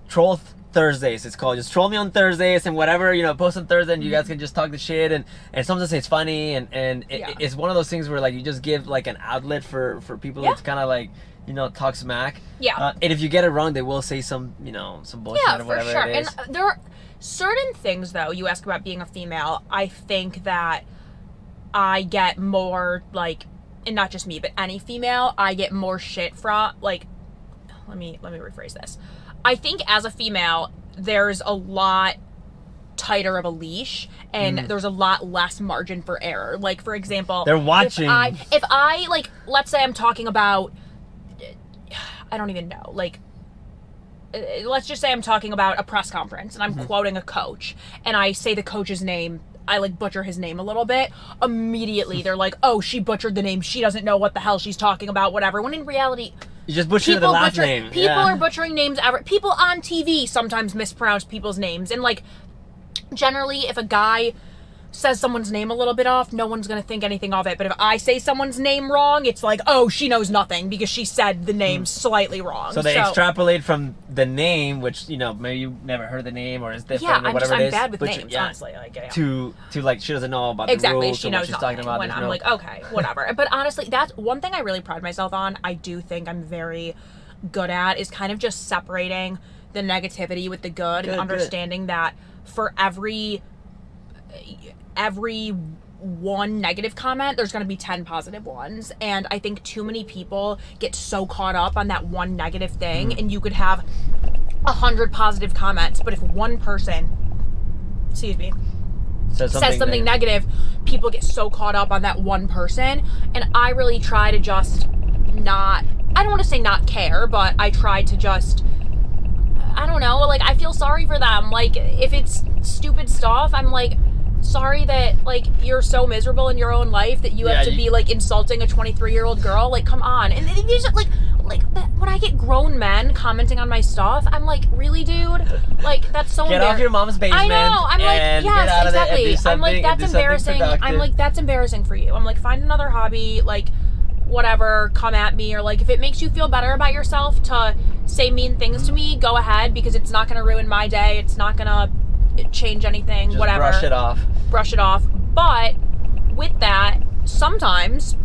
troll Thursdays, it's called. Just troll me on Thursdays and whatever, you know, post on Thursday, and you guys can just talk the shit, and sometimes say it's funny, and it's one of those things where like you just give like an outlet for people to kind of like, you know, talk smack. And if you get it wrong, they will say some, you know, some bullshit or whatever for sure. it is. And there are certain things, though, you ask about being a female, I think that I get more, like, and not just me, but any female, I get more shit from, like, let me rephrase this. I think as a female, there's a lot tighter of a leash, and there's a lot less margin for error. Like, for example, they're watching. If I like, let's say I'm talking about, I don't even know, like, let's just say I'm talking about a press conference, and I'm quoting a coach, and I say the coach's name, I like butcher his name a little bit, immediately they're like, oh, she butchered the name, she doesn't know what the hell she's talking about, whatever, when in reality, you just butchered the last name. People are butchering names. People on TV sometimes mispronounce people's names. And, like, generally, if a guy says someone's name a little bit off, no one's going to think anything of it. But if I say someone's name wrong, it's like, oh, she knows nothing because she said the name slightly wrong. So they extrapolate from the name, which, you know, maybe you never heard the name or is different or whatever it is. I'm bad with names, honestly. Like, to like, she doesn't know about the rules she or knows what she's nothing. talking about. When I'm like, okay, whatever. But honestly, that's one thing I really pride myself on. I do think I'm very good at is kind of just separating the negativity with the good and understanding that for every one negative comment, there's going to be 10 positive ones. And I think too many people get so caught up on that one negative thing, and you could have 100 positive comments, but if one person, says something negative, people get so caught up on that one person. And I really try to just not, I don't want to say not care, but I try to just, I don't know, like, I feel sorry for them. Like, if it's stupid stuff, I'm like, sorry that, like, you're so miserable in your own life that you have to be, like, insulting a 23-year-old girl. Like, come on. And these are, like when I get grown men commenting on my stuff, I'm like, really, dude? Like, that's so Get off your mom's basement. I know. I'm like, yes, exactly. I'm like, that's embarrassing. I'm like, that's embarrassing for you. I'm like, find another hobby, like, whatever, come at me, or like, if it makes you feel better about yourself to say mean things to me, go ahead, because it's not going to ruin my day. It's not going to change anything, just whatever. Brush it off. But with that, sometimes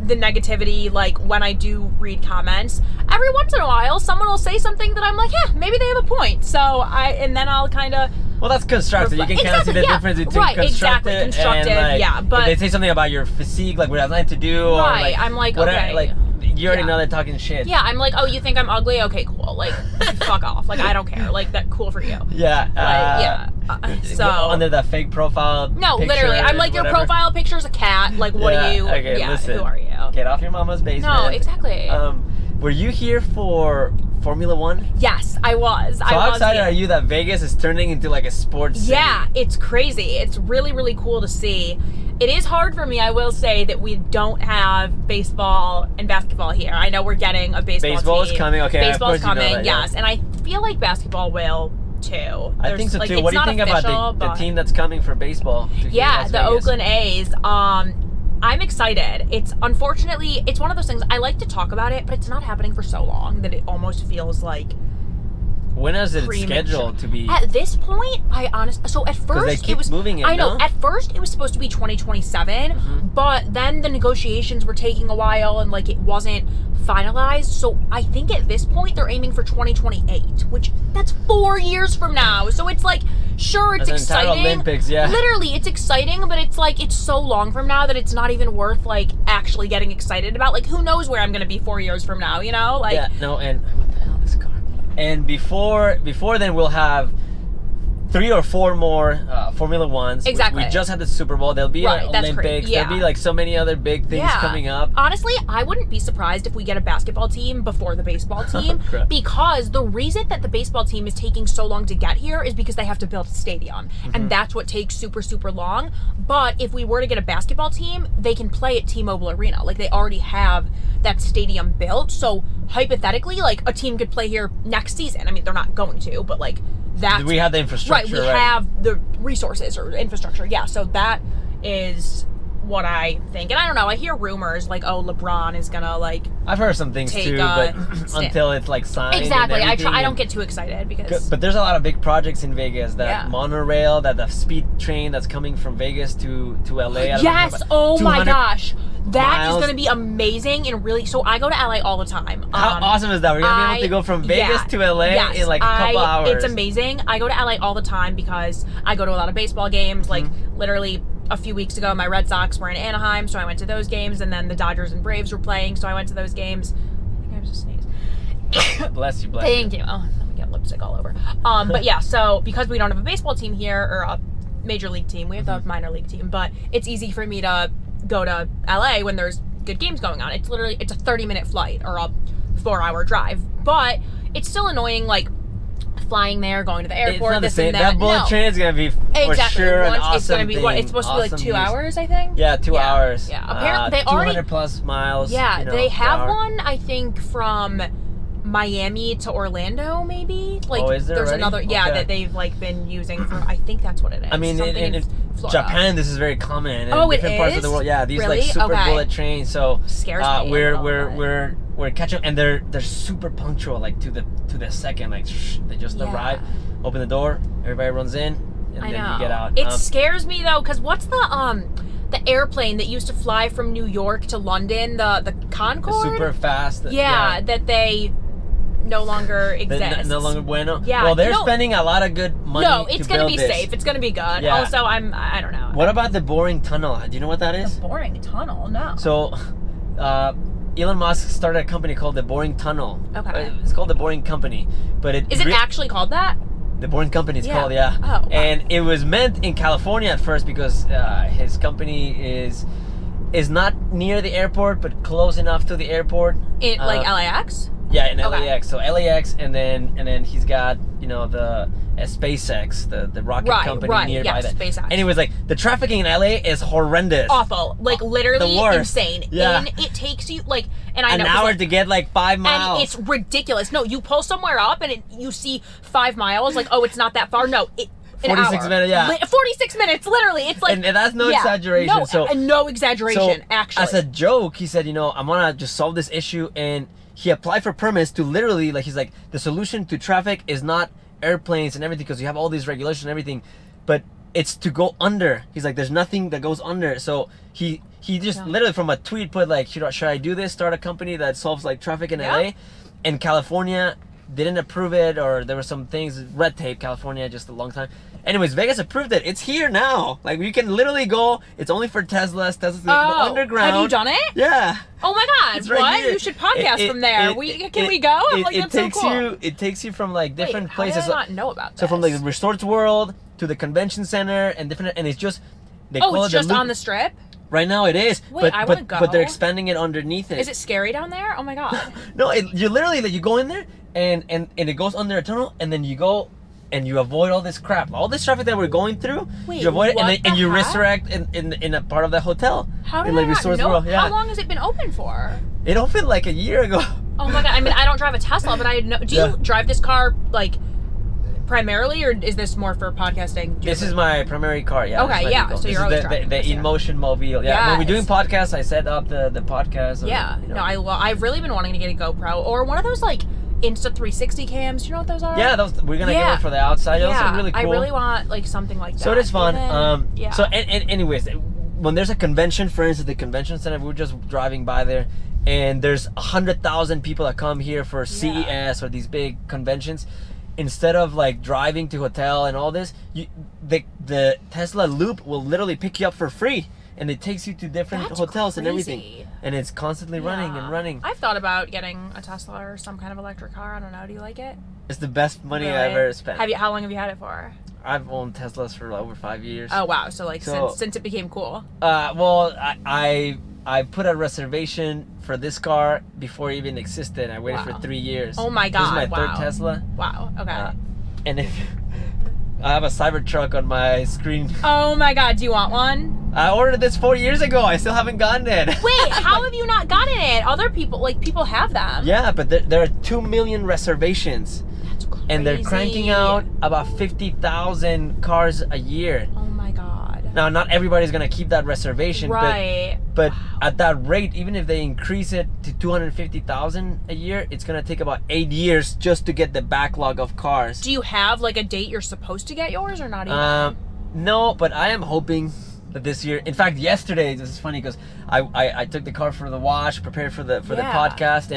the negativity, like when I do read comments, every once in a while someone will say something that I'm like, yeah, maybe they have a point. And then I'll kind of, well, that's constructive. You can kind of see the difference between constructive and, like, but if they say something about your physique, like what I have nothing to do, or like, I'm like, whatever, okay, like, you already know they're talking shit. Yeah, I'm like, oh, you think I'm ugly? Okay, cool. Like, fuck off. Like, I don't care. Like, that cool for you. Yeah. So under that fake profile. No, picture, literally. I'm like, your profile picture's a cat. Like, what are you? Okay, listen. Who are you? Get off your mama's basement. No, exactly. Were you here for Formula One? Yes, I was. So how excited are you that Vegas is turning into like a sports city? Yeah, it's crazy. It's really, really cool to see. It is hard for me, I will say, that we don't have baseball and basketball here. I know we're getting a baseball Baseball team. is coming, okay. Baseball's coming, you know that, yes. And I feel like basketball will, too. I think so, too. What do you think about the team that's coming for baseball? Yeah, the Oakland A's. I'm excited. It's unfortunately, it's one of those things, I like to talk about it, but it's not happening for so long that it almost feels like when is it scheduled to be? At this point, so at first it was moving it. I know. At first it was supposed to be 2027, but then the negotiations were taking a while and like it wasn't finalized. So I think at this point they're aiming for 2028, which that's 4 years from now. So it's like, sure, it's exciting. Olympics, yeah. Literally, it's exciting, but it's like it's so long from now that it's not even worth like actually getting excited about. Like, who knows where I'm gonna be 4 years from now? You know, like and what the hell is this car? And before then we'll have 3 or 4 more Formula Ones. Exactly. We just had the Super Bowl. There'll be Right, an that's Olympics. crazy. Yeah. There'll be like so many other big things coming up. Honestly, I wouldn't be surprised if we get a basketball team before the baseball team Crap. because the reason that the baseball team is taking so long to get here is because they have to build a stadium. And that's what takes super, super long. But if we were to get a basketball team, they can play at T-Mobile Arena. Like, they already have that stadium built. So hypothetically, like, a team could play here next season. I mean, they're not going to, but like, that's... We have the infrastructure, right? We have the resources or infrastructure. Yeah, so that is what I think. And I don't know, I hear rumors like, oh, LeBron is gonna like... I've heard some things too, but until it's like signed. Exactly. I don't get too excited because... But there's a lot of big projects in Vegas. That monorail, that the speed train that's coming from Vegas to LA. Yes. Oh my gosh. That miles. is going to be amazing and really... So I go to LA all the time. How awesome is that? We're going to be able to go from Vegas to LA in like a couple hours. It's amazing. I go to LA all the time because I go to a lot of baseball games. Like literally a few weeks ago, my Red Sox were in Anaheim, so I went to those games. And then the Dodgers and Braves were playing, so I went to those games. I think I was just sneeze. Bless you. Thank you. Oh, let me get lipstick all over. But yeah, so because we don't have a baseball team here or a major league team, we have the minor league team, but it's easy for me to go to LA when there's good games going on. It's literally, it's a 30-minute flight or a 4-hour drive, but it's still annoying, like flying there, going to the airport. It's not the this same. And that bullet train is gonna be for sure an awesome It's gonna be what? It's supposed to be like 2 hours, I think. Yeah, 2 hours. Yeah, apparently they already 200 plus miles. Yeah, they have one, I think, from Miami to Orlando, maybe. Like, is there there's already? another, that they've like been using for. I think that's what it is. I mean, in Japan, this is very common. In different parts of the world, these really? like super bullet trains. So scares me. We're catching, and they're super punctual, like to the second. Like they just arrive, open the door, everybody runs in, and then you get out. It scares me though, because what's the airplane that used to fly from New York to London, the Concorde? Super fast. That they no longer exist. No longer bueno. Yeah. Well, they're spending a lot of good money. No, it's going to be safe. It's gonna be good. Yeah. Also, I don't know. What about the boring tunnel? Do you know what that is? The boring tunnel? No. So, Elon Musk started a company called the Boring Tunnel. Okay. It's called the Boring Company, but is it actually called that? The Boring Company is called, Oh, wow. And it was meant in California at first because his company is not near the airport, but close enough to the airport. In like LAX? Yeah, in LAX. So LAX, and then he's got the SpaceX, the rocket company nearby. SpaceX. Anyways, like the trafficking in LA is horrendous. Awful, like literally the worst. insane. Yeah. And it takes you like, and I know an hour to get like 5 miles. And it's ridiculous. No, you pull somewhere up and you see 5 miles. Like, oh, it's not that far. No, 46 minutes, yeah. 46 minutes, literally. It's like... And that's no exaggeration. No exaggeration, actually. As a joke, he said, I'm going to just solve this issue. And he applied for permits to literally, like, he's like, the solution to traffic is not airplanes and everything because you have all these regulations and everything, but it's to go under. He's like, there's nothing that goes under. So he just literally from a tweet put like, should I do this? Start a company that solves like traffic in LA? And California didn't approve it, or there were some things, red tape, California, just a long time. Anyways, Vegas approved it. It's here now. Like, you can literally go. It's only for Teslas. Teslas can go underground. Have you done it? Yeah. Oh my God! It's right what? here. You should podcast from there. Can we go? I'm like, that's so cool. It takes you from like different Wait, places. How did I not know about this? So from like the Resorts World to the convention center and different, and it's just it's just on the Strip. Right now it is. Wait, I want to go. But they're expanding it underneath it. Is it scary down there? Oh my God. No, you literally you go in there and it goes under a tunnel, and then you go and you avoid all this crap, all this traffic that we're going through. Wait, you avoid it, and you heck? resurrect in a part of the hotel. How did in, like, I not Resorts know? World. Yeah. How long has it been open for? It opened like a year ago. Oh my God! I mean, I don't drive a Tesla, but do you drive this car like primarily, or is this more for podcasting? This is my primary car. Yeah. Okay. Yeah. Vehicle. So you're always driving the InMotion mobile. Yeah. When we're doing podcasts, I set up the podcast. Yeah. No, I've really been wanting to get a GoPro or one of those like Insta360 cams. Do you know what those are? Yeah, we're gonna get one for the outside. Yeah, those are really cool. I really want like something like that. So it is fun. Yeah. So and anyways, when there's a convention, for instance, the convention center, we were just driving by there, and there's 100,000 people that come here for CES or these big conventions. Instead of like driving to hotel and all this, the Tesla Loop will literally pick you up for free, and it takes you to different hotels and everything, and it's constantly running and running. I've thought about getting a Tesla or some kind of electric car. I don't know. Do you like it? It's the best money Really? I've ever spent. How long have you had it for? I've owned Teslas for over 5 years. Oh wow! So like So- since it became cool. Well, I put a reservation for this car before it even existed. I waited Wow. for 3 years. Oh my This is God, my wow. third Tesla. Wow. Okay. And if I have a Cybertruck on my screen. Oh my God! Do you want one? I ordered this 4 years ago. I still haven't gotten it. Wait, how have you not gotten it? Other people have them. Yeah, but there are 2 million reservations. That's crazy. And they're cranking out about 50,000 cars a year. Oh my God. Now, not everybody's gonna keep that reservation, Right. but at that rate, even if they increase it to 250,000 a year, it's gonna take about 8 years just to get the backlog of cars. Do you have like a date you're supposed to get yours or not even? No, but I am hoping that this year. In fact, yesterday, this is funny because I took the car for the wash, prepared for the Yeah. podcast,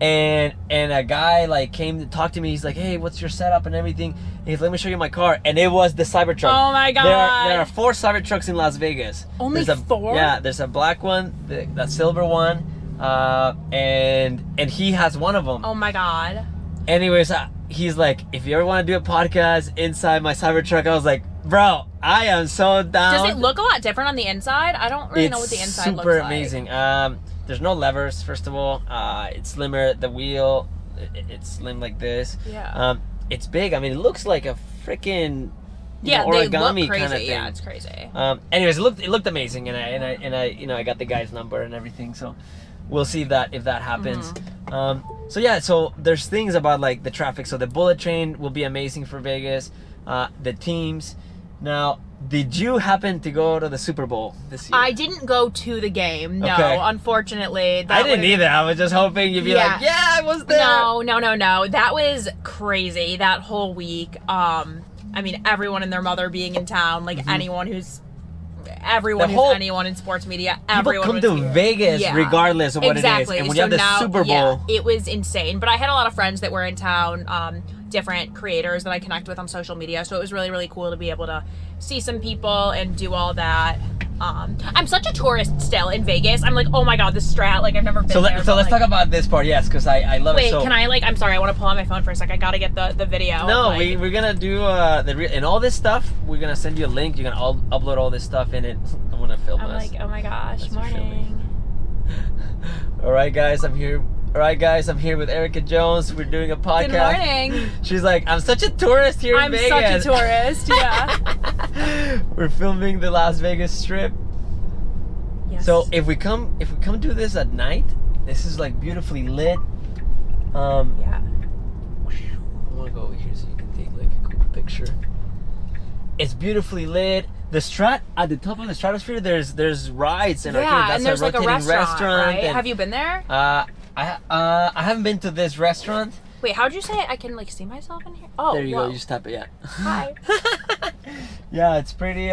and a guy like came to talk to me. He's like, "Hey, what's your setup and everything?" He's, "Let me show you my car," and it was the Cybertruck. Oh my God. There are 4 Cybertrucks in Las Vegas. Only There's a, 4? Yeah, there's a black one, the silver one, and he has one of them. Oh my God. Anyways, he's like, "If you ever want to do a podcast inside my Cybertruck," I was like, "Bro, I am so down." Does it look a lot different on the inside? I don't really know what the inside looks like. Super amazing. There's no levers, first of all. It's slimmer. The wheel, it's slim like this. Yeah. It's big. I mean, it looks like a freaking Yeah, origami they look crazy. kind of thing. Yeah, it's crazy. Anyways, it looked amazing, and I I got the guy's number and everything. So we'll see if that happens. Mm-hmm. So yeah, so there's things about like the traffic. So the bullet train will be amazing for Vegas. The teams. Now, did you happen to go to the Super Bowl this year? I didn't go to the game. No, Okay. unfortunately. I didn't either. I was just hoping you'd be like, "Yeah, I was there." No. That was crazy. That whole week. I mean, everyone and their mother being in town. Like anyone who's anyone in sports media. People Everyone come was to here. Vegas Yeah. regardless of what Exactly. it is. And when So you have the now- Super Bowl, yeah, it was insane. But I had a lot of friends that were in town, different creators that I connect with on social media. So it was really, really cool to be able to see some people and do all that. I'm such a tourist still in Vegas. I'm like, oh my God, the Strat. Like, I've never been there. so but, let's like, talk about this part, yes, because I love it. Wait, So, can I I'm sorry, I want to pull out my phone for a sec. I gotta get the video. No, like, we're gonna do and all this stuff. We're gonna send you a link. You're gonna upload all this stuff in it. I want to film I'm us. like, oh my gosh, That's for morning. All right, guys, I'm here. I'm here with Erica Jones. We're doing a podcast. Good morning. She's like, "I'm such a tourist here in I'm Vegas." such a tourist. Yeah. We're filming the Las Vegas Strip. Yes. So if we come do this at night, this is like beautifully lit. Yeah. I want to go over here so you can take like a cool picture. It's beautifully lit. The Strat at the top of the stratosphere, there's rides and arcades. That's and there's a like a rotating restaurant, right? and, Have you been there? I haven't been to this restaurant. Wait, how'd you say it? I can like see myself in here? Oh, There you whoa. go. You just tap it. Yeah. Hi. Yeah, it's pretty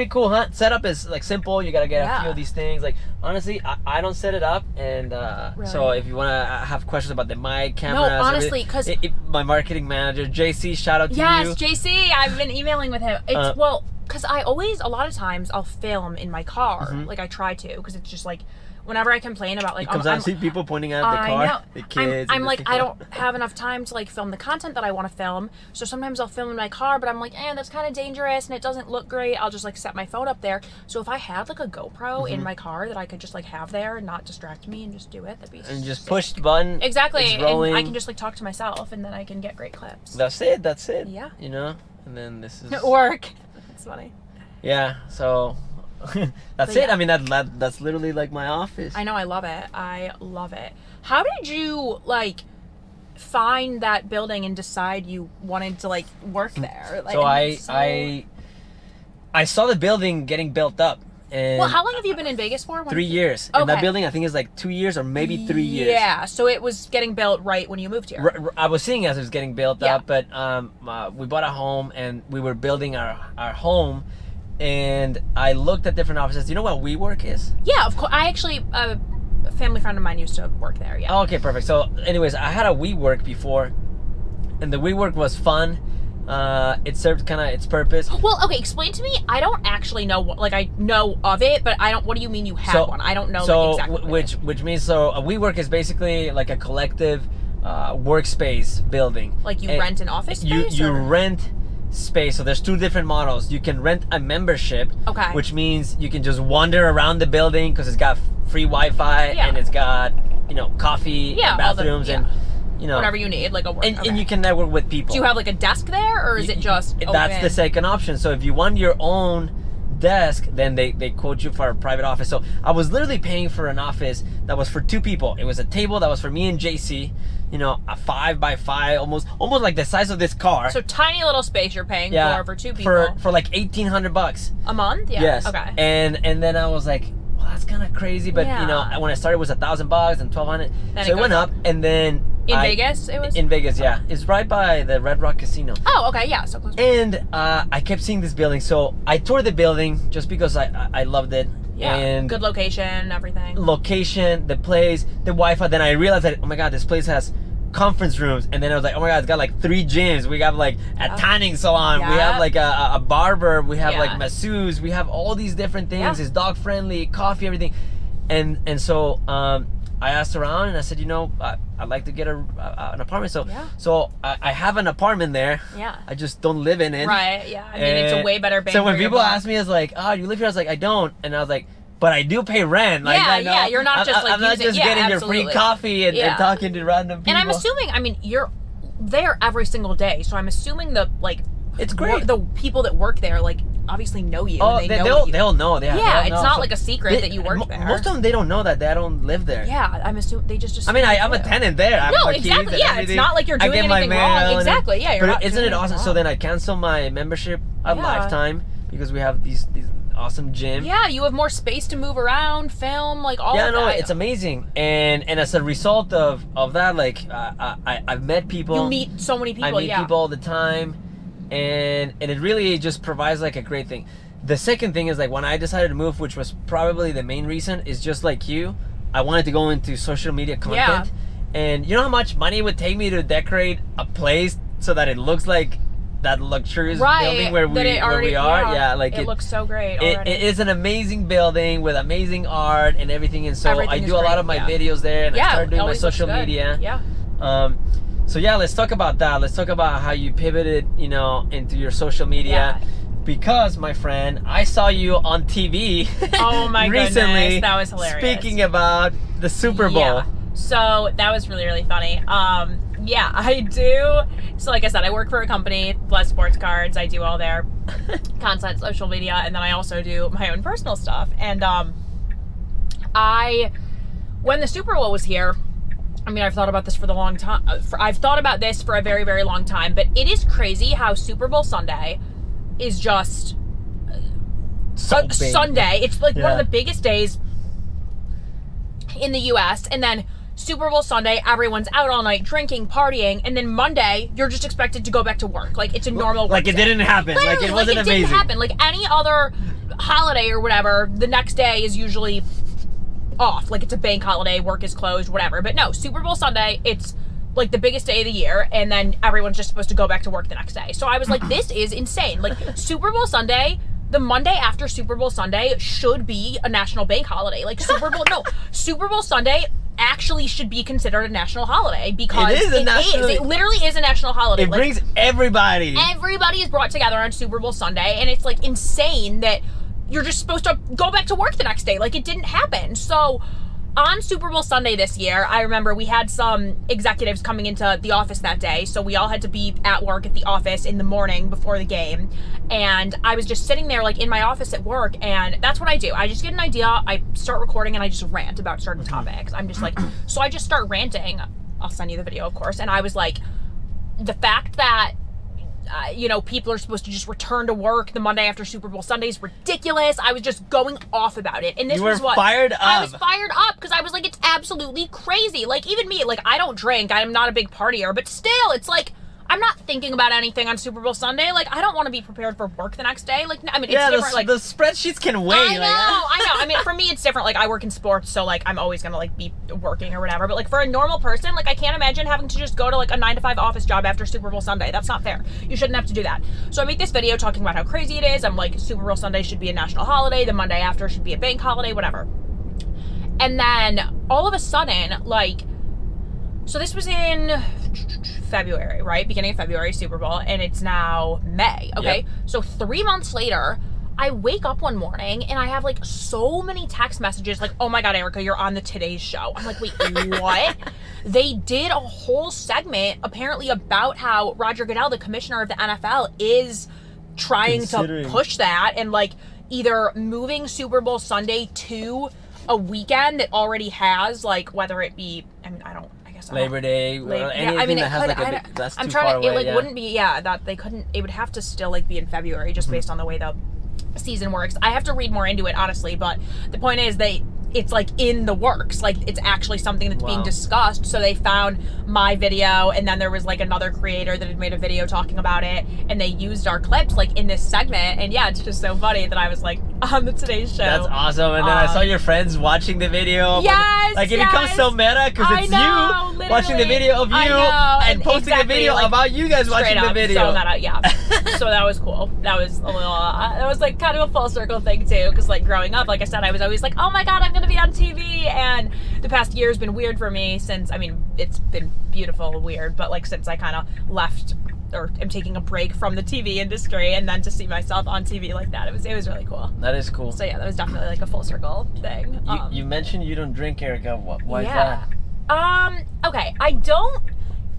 cool, huh? Setup is like simple. You gotta get a few of these things. Like honestly, I don't set it up, and so if you wanna have questions about the mic, cameras, honestly, 'cause- my marketing manager JC, shout out to you. Yes, JC. I've been emailing with him. It's because a lot of times I'll film in my car. Like I try to, because it's just like whenever I complain about like It comes out and see people pointing at the I car, know. the kids. I'm and like, the I don't have enough time to like film the content that I want to film. So sometimes I'll film in my car, but I'm like, that's kind of dangerous and it doesn't look great. I'll just like set my phone up there. So if I had like a GoPro in my car that I could just like have there and not distract me and just do it, that'd be and just sick. push the button. Exactly. It's And rolling. I can just like talk to myself and then I can get great clips. That's it. Yeah. You know, and then this is Work. That's funny. Yeah. So that's But it. yeah. I mean, that's literally like my office. I know, I love it. How did you like find that building and decide you wanted to like work there? Like, So and I saw the building getting built up. And well, how long have you been in Vegas for? 3 years. And that Okay. building, I think, is like 2 years or maybe 3 years. Yeah, so it was getting built right when you moved here. I was seeing as it was getting built Yeah. up, but we bought a home and we were building our home, and I looked at different offices. Do you know what WeWork is? Yeah, of course. I actually, a family friend of mine used to work there. Yeah. Oh, okay, perfect. So, anyways, I had a WeWork before, and the WeWork was fun. It served kind of its purpose. Well, okay. Explain to me. I don't actually know what. Like, I know of it, but I don't. What do you mean you have one? I don't know. So, like, exactly. what it is. which means a WeWork is basically like a collective workspace building. Like you And rent an office You space. you or? rent space. So there's 2 different models. You can rent a membership, Okay. which means you can just wander around the building because it's got free Wi-Fi Yeah. and it's got, you know, coffee Yeah, and all the- bathrooms and, you know, Whatever you need, like a work. and, okay. and you can network with people. Do you have like a desk there, or is it just That's open? the second option. So if you want your own desk, then they quote you for a private office. So I was literally paying for an office that was for 2 people. It was a table that was for me and JC, you know, a 5x5, almost like the size of this car. So tiny little space you're paying for 2 people for like $1,800 a month. Yeah. Yes. Okay. And then I was like, well, that's kind of crazy, but you know, Yeah. when I started it was $1,000 and $1,200. Then So it it went goes up, and then In Vegas, it was. in Vegas, yeah, it's right by the Red Rock Casino. Oh, okay, yeah, so close. And I kept seeing this building, so I toured the building just because I loved it. Yeah. And Good location, everything. location, the place, the Wi-Fi. Then I realized that, oh my God, this place has conference rooms. And then I was like, oh my God, it's got like 3 gyms. We have like a tanning salon. We have like a barber. We have like masseuse. We have all these different things. Yeah. It's dog friendly, coffee, everything. And so I asked around and I said, you know, I'd like to get an apartment. So I have an apartment there. Yeah. I just don't live in it. Right, yeah. I mean, it's a way better bang So when for your people buck. ask me, it's like, oh, you live here? I was like, I don't. And I was like, but I do pay rent. Like, Yeah, I know, yeah, you're not just, like, I'm not using- just yeah, getting absolutely. your free coffee and talking to random people. And I'm assuming, I mean, you're there every single day, so I'm assuming the, like, It's great. the people that work there, like, obviously know you. Oh, and they'll know. Yeah, it's know. not So like a secret that you work there. Most of them, they don't know that they don't live there. Yeah, I'm assuming they just I mean, assume I'm you a do. tenant there. I have No, my keys exactly. and Yeah, it's everything. not like you're I doing get my anything mail wrong. and- Exactly. Yeah, you're But not isn't doing it awesome? anything So wrong. then I cancel my membership at Yeah. Lifetime because we have these awesome gym. Yeah, you have more space to move around, film, like all Yeah, of no, that. it's amazing, and as a result of that, like I've met people. You meet so many people. I meet yeah. people all the time, and it really just provides like a great thing. The second thing is like when I decided to move, which was probably the main reason, is just like you, I wanted to go into social media content, and you know how much money it would take me to decorate a place so that it looks like that luxurious building where we are. Yeah, like it looks so great it already. is an amazing building with amazing art and everything, and so Everything I is do a lot great, of my yeah. videos there, and I Yeah, started it doing my always looks social good. media. Yeah. So yeah, let's talk about that. Let's talk about how you pivoted, you know, into your social media. Yeah. Because, my friend, I saw you on TV Oh my recently goodness, that was hilarious. speaking about the Super Bowl. Yeah. So that was really, really funny. Yeah, I do. So like I said, I work for a company, Bless Sports Cards. I do all their content, social media, and then I also do my own personal stuff. And when the Super Bowl was here, I mean, I've thought about this for the long time. I've thought about this for a very, very long time. But it is crazy how Super Bowl Sunday is just So big. Sunday. It's like one of Yeah. the biggest days in the U.S. And then Super Bowl Sunday, everyone's out all night drinking, partying, and then Monday you're just expected to go back to work. Like it's a normal work Like it day. didn't happen. Like Literally, it wasn't amazing. didn't happen. Like any other holiday or whatever, the next day is usually off. Like it's a bank holiday, work is closed, whatever. But no, Super Bowl Sunday, it's like the biggest day of the year, and then everyone's just supposed to go back to work the next day. So I was like, this is insane. Like Super Bowl Sunday, the Monday after Super Bowl Sunday should be a national bank holiday. Like Super Bowl Sunday actually should be considered a national holiday because It is a national- It literally is a national holiday. It Like, brings everybody. everybody is brought together on Super Bowl Sunday, and it's like insane that you're just supposed to go back to work the next day. Like it didn't happen. So on Super Bowl Sunday this year, I remember we had some executives coming into the office that day, so we all had to be at work at the office in the morning before the game. And I was just sitting there like in my office at work, and that's what I do. I just get an idea, I start recording, and I just rant about certain topics. I'm just like, so I just start ranting. I'll send you the video, of course. And I was like, the fact that people are supposed to just return to work the Monday after Super Bowl Sunday is ridiculous. I was just going off about it. And this You were was what fired I up. was fired up because I was like, it's absolutely crazy. Like even me, like I don't drink. I'm not a big partier, but still it's like I'm not thinking about anything on Super Bowl Sunday. Like I don't want to be prepared for work the next day. Like I mean, it's yeah, different. the spreadsheets can wait. I know. I mean, for me, it's different. Like, I work in sports, so, like, I'm always gonna, like, be working or whatever. But, like, for a normal person, like, I can't imagine having to just go to, like, a 9-to-5 office job after Super Bowl Sunday. That's not fair. You shouldn't have to do that. So I make this video talking about how crazy it is. I'm like, Super Bowl Sunday should be a national holiday. The Monday after should be a bank holiday, whatever. And then, all of a sudden, like, so this was in February, right? Beginning of February, Super Bowl, and it's now May, okay? Yep. So 3 months later, I wake up one morning and I have like so many text messages like, oh my God, Erica, you're on the Today Show. I'm like, wait, what? They did a whole segment apparently about how Roger Goodell, the commissioner of the NFL, is trying to push that and like either moving Super Bowl Sunday to a weekend that already has like, whether it be, I mean, Labor Day, anything I mean, that has could, like a big, that's I'm too trying far to, away, it like wouldn't be, that they couldn't, it would have to still like be in February just based on the way the season works. I have to read more into it, honestly, but the point is it's like in the works, like it's actually something that's being discussed. So they found my video, and then there was like another creator that had made a video talking about it, and they used our clips like in this segment. And yeah, it's just so funny that I was like on the Today Show. That's awesome. And then I saw your friends watching the video. Yes, like it becomes so meta because it's you watching the video of you and posting the video like, about you guys watching the video. So meta, yeah. So that was cool. That was a little, that was like kind of a full circle thing too, because like growing up, like I said, I was always like, oh my God, I'm gonna be on TV. And the past year has been weird for me since, I mean, it's been beautiful, weird, but like since I kind of left or am taking a break from the TV industry, and then to see myself on TV like that, it was really cool. That is cool. So yeah, that was definitely like a full circle thing. You mentioned you don't drink, Erica. Why is that? Okay, I don't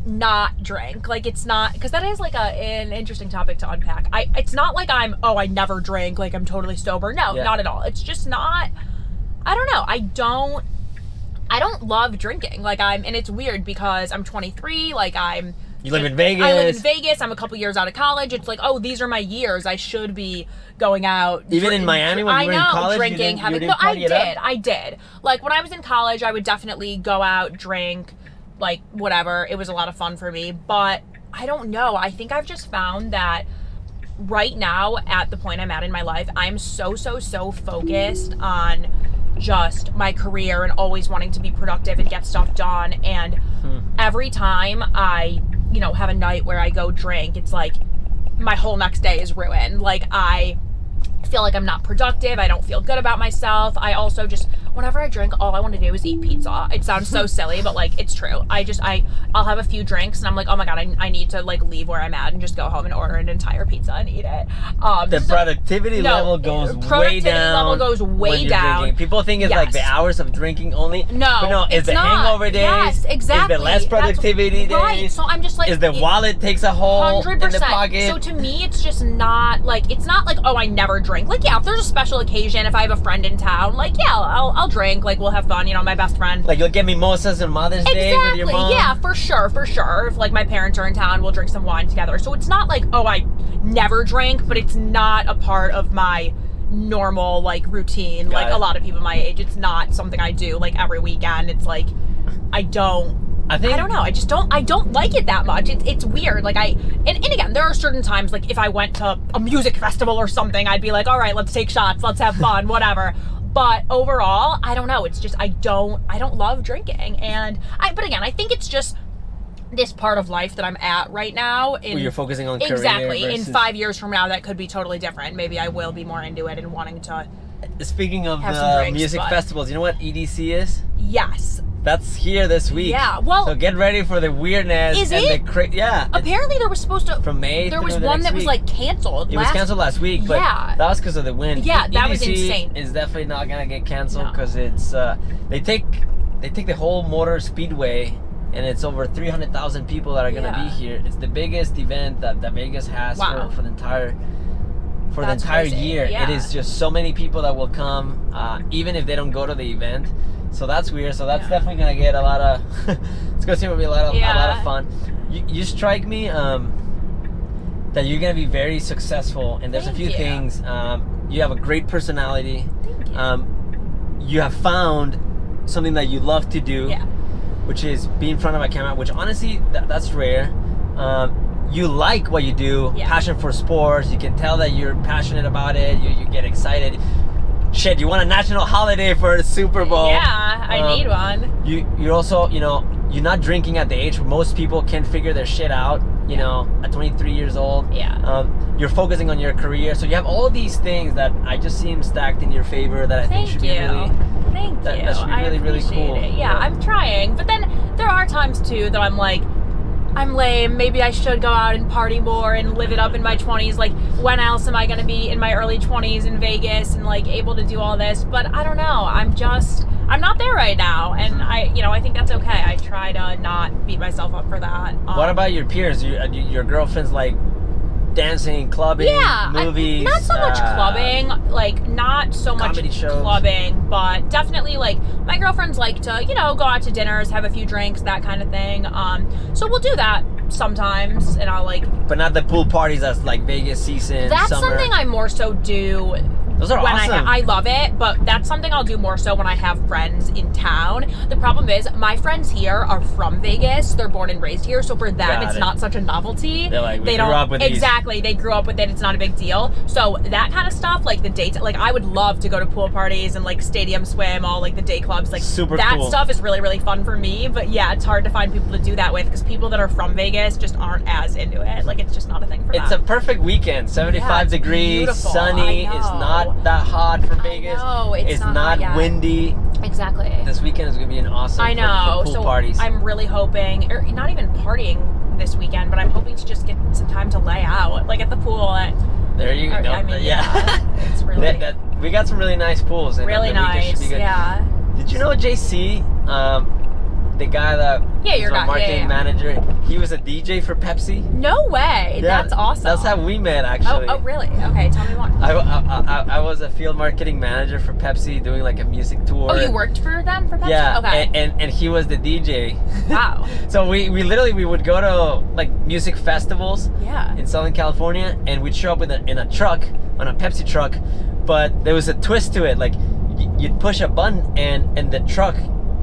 not drink. Like it's not, because that is like an interesting topic to unpack. It's not like I never drink, like I'm totally sober. No, not at all. It's just not, I don't know. I don't love drinking. Like and it's weird because I'm 23, like you live in Vegas. I live in Vegas. I'm a couple years out of college. It's like, oh, these are my years. I should be going out. Even in Miami when you were in college, drinking, having. No, I did. Like when I was in college, I would definitely go out, drink, like whatever. It was a lot of fun for me. But I don't know. I think I've just found that right now, at the point I'm at in my life, I'm so focused on just my career and always wanting to be productive and get stuff done. And every time I have a night where I go drink, it's like my whole next day is ruined. Like I feel like I'm not productive. I don't feel good about myself. I also just, whenever I drink, all I want to do is eat pizza. It sounds so silly, but like it's true. I'll have a few drinks and I'm like, oh my God, I need to like leave where I'm at and just go home and order an entire pizza and eat it. The productivity level goes way down. Drinking. People think it's like the hours of drinking only. No, but no, it's the hangover days. Yes, exactly. It's the less productivity days. Right. So I'm just like, is the wallet takes a hole 100%. In the pocket. So to me, it's just not like, it's not like, oh, I never drink. Like, yeah, if there's a special occasion, if I have a friend in town, like, yeah, I'll drink. Like, we'll have fun. My best friend. Like, you'll get mimosas on Mother's Day with your mom. Yeah, for sure. If like my parents are in town, we'll drink some wine together. So it's not like, oh, I never drink, but it's not a part of my normal like routine. Like a lot of people my age, it's not something I do like every weekend. It's like I don't know. I don't like it that much. It's weird. Like and again, there are certain times like if I went to a music festival or something, I'd be like, all right, let's take shots, let's have fun, whatever. But overall, I don't know. It's just I don't love drinking. But again, I think it's just this part of life that I'm at right now. Where you're focusing on career. Exactly. In 5 years from now, that could be totally different. Maybe I will be more into it and wanting to. Speaking of drinks, music festivals, you know what EDC is? Yes. That's here this week. Yeah, well. So get ready for the weirdness. Is and it? Apparently there was supposed to. From May. There was one that was like canceled. It was canceled last week, but that was because of the wind. Yeah, that EDC was insane. Is definitely not gonna get canceled because it's they take the whole motor speedway. And it's over 300,000 people that are going to be here. It's the biggest event that Vegas has for the entire year. Yeah. It is just so many people that will come, even if they don't go to the event. So that's weird. So that's definitely going to get a lot of. It's going to be a lot of fun. You strike me that you're going to be very successful, and there's a few things. You have a great personality. Thank you. You have found something that you love to do. Yeah. Which is be in front of a camera, which honestly, that's rare. You like what you do, passion for sports. You can tell that you're passionate about it. You get excited. Shit, you want a national holiday for the Super Bowl. Yeah, I need one. You're also, you're not drinking at the age where most people can't figure their shit out, at 23 years old. Yeah. You're focusing on your career. So you have all these things that I just seem stacked in your favor that I think should be really... Thank you. That should be really, really cool. Yeah, I'm trying. But then there are times too that I'm like, I'm lame. Maybe I should go out and party more and live it up in my 20s. Like, when else am I going to be in my early 20s in Vegas and like able to do all this? But I don't know. I'm not there right now. And I think that's okay. I try to not beat myself up for that. What about your peers? Your girlfriend's like dancing, clubbing, movies? Not so much clubbing, like not so much comedy shows. Clubbing, but definitely like my girlfriends like to, go out to dinners, have a few drinks, that kind of thing. So we'll do that sometimes, and I'll like. But not the pool parties that's like Vegas season. That's summer. something I more so do. Those are awesome. I love it, but that's something I'll do more so when I have friends in town. The problem is my friends here are from Vegas. They're born and raised here, so for them it's not such a novelty. They're like, they grew up with exactly. They grew up with it. It's not a big deal. So that kind of stuff, like the dates, like I would love to go to pool parties and like stadium swim, all like the day clubs, like super that cool. stuff is really really fun for me. But yeah, it's hard to find people to do that with because people that are from Vegas just aren't as into it. Like it's just not a thing for them. It's a perfect weekend. 75 degrees, beautiful. sunny. It's not that hot for Vegas. No, it's not windy. Exactly. This weekend is going to be an awesome for pool parties. I'm really hoping, or not even partying this weekend, but I'm hoping to just get some time to lay out, like at the pool. There you go. It's really we got some really nice pools. And really nice. Yeah. Did you know JC? The guy that was our marketing manager, he was a DJ for Pepsi. No way. Yeah, that's awesome. That's how we met, actually. Oh, really? Okay, tell me more. I was a field marketing manager for Pepsi, doing like a music tour. Oh, you worked for them for Pepsi? Yeah. Okay. And he was the DJ. Wow. So we would go to like music festivals. Yeah. In Southern California, and we'd show up in a truck, on a Pepsi truck, but there was a twist to it. Like you'd push a button and the truck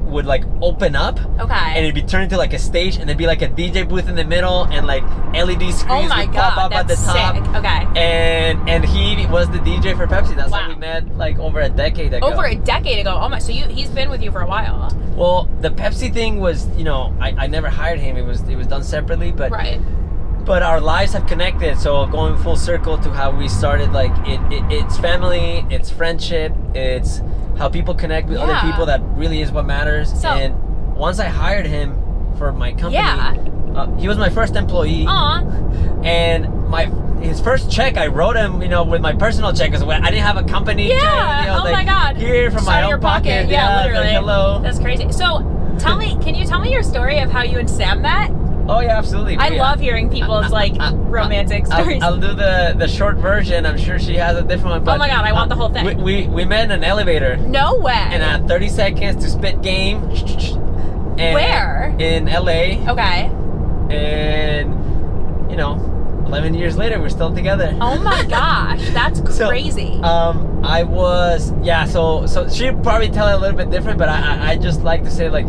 would like open up, and it'd be turned into like a stage, and there'd be like a DJ booth in the middle, and like LED screens would pop up at the top. Sick. Okay. And he was the DJ for Pepsi. That's how we met, like over a decade ago. Over a decade ago. Oh my! So he's been with you for a while. Well, the Pepsi thing was, I never hired him. It was done separately, but right. But our lives have connected, so going full circle to how we started, like it's family, it's friendship, it's how people connect with other people. That really is what matters. So, and once I hired him for my company, he was my first employee. And his first check, I wrote him, with my personal check, because I didn't have a company check. My God. Here from my own pocket. Yeah, literally. Like, hello. That's crazy. So can you tell me your story of how you and Sam met? Oh yeah, absolutely. I love hearing people's romantic stories. I'll do the short version. I'm sure she has a different one. But, oh my God, I want the whole thing. We met in an elevator. No way. And I had 30 seconds to spit game. And where? In LA. Okay. And 11 years later, we're still together. Oh my gosh, that's crazy. I was so she'd probably tell it a little bit different, but I just like to say, like,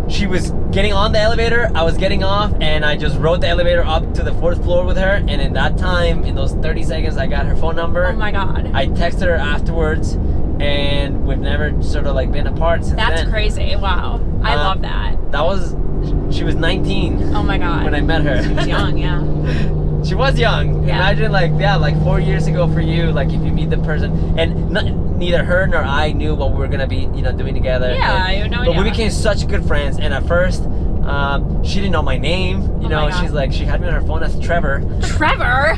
she was getting on the elevator, I was getting off, and I just rode the elevator up to the 4th floor with her. And in that time, in those 30 seconds, I got her phone number. Oh my God. I texted her afterwards, and we've never sort of like been apart since then. That's crazy. Wow. I love that. She was 19. Oh my God. When I met her. She was young, yeah. She was young. Yeah. Imagine like 4 years ago for you, like if you meet the person, and neither her nor I knew what we were gonna be, doing together. Yeah, But we became such good friends, and at first, she didn't know my name. She's like, she had me on her phone as Trevor. Trevor?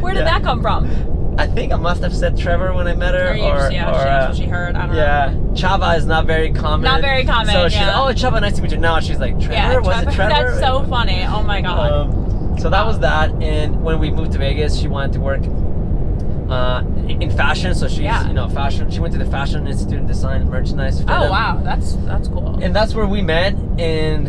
Where did that come from? I think I must have said Trevor when I met her, or that's what she heard. I don't know. Chava is not very common. Not very common. So she's like, oh, Chava, nice to meet you. Now she's like, Trevor? Yeah, Was it Trevor? That's so funny. Oh my God. So that was that, and when we moved to Vegas, she wanted to work in fashion, so she's fashion. She went to the Fashion Institute of Design and Merchandise. Oh wow, that's cool. And that's where we met, and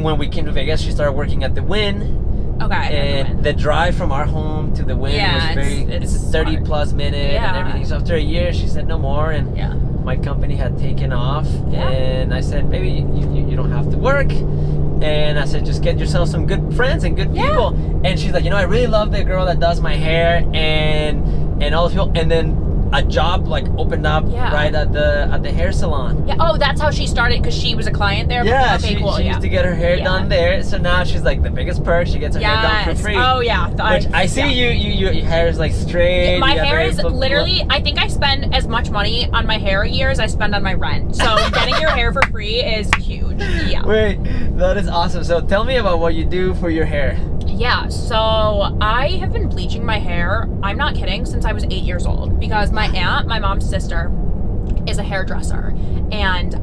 when we came to Vegas, she started working at the Wynn. Okay. And the drive from our home to the Wynn was it's 30 plus minute and everything. So after a year, she said no more, and my company had taken off, and I said, baby, you don't have to work. And I said, just get yourself some good friends and good people. And she's like, I really love the girl that does my hair and all those people. And then a job like opened up right at the hair salon. Yeah. Oh, that's how she started, because she was a client there. Yeah. Okay, cool. She used to get her hair done there. So now she's like the biggest perk. She gets her hair done for free. Oh yeah. Which I see your hair is like straight. My hair is literally. I think I spend as much money on my hair a year as I spend on my rent. So getting your hair hair for free is huge. Yeah. Wait, that is awesome. So tell me about what you do for your hair. Yeah, so I have been bleaching my hair, I'm not kidding, since I was 8 years old, because my aunt, my mom's sister, is a hairdresser. And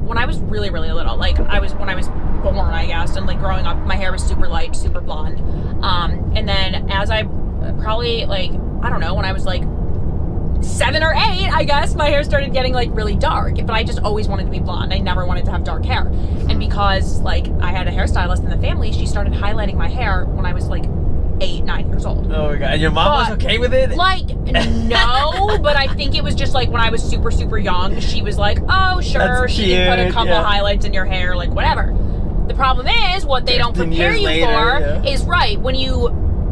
when I was really, really little, like when I was born, I guess, and like growing up, my hair was super light, super blonde. And then as I probably like, I don't know, when I was like 7 or 8, I guess, my hair started getting like really dark, but I just always wanted to be blonde. I never wanted to have dark hair. And because like I had a hairstylist in the family, she started highlighting my hair when I was like 8, 9 years old. Oh my god, and your mom was okay with it? Like, no, but I think it was just like when I was super, super young, she was like, oh, sure, That's she can put a cute, couple yeah. highlights in your hair, like whatever. The problem is, what they don't 13 prepare years you later, for yeah. is, right, when you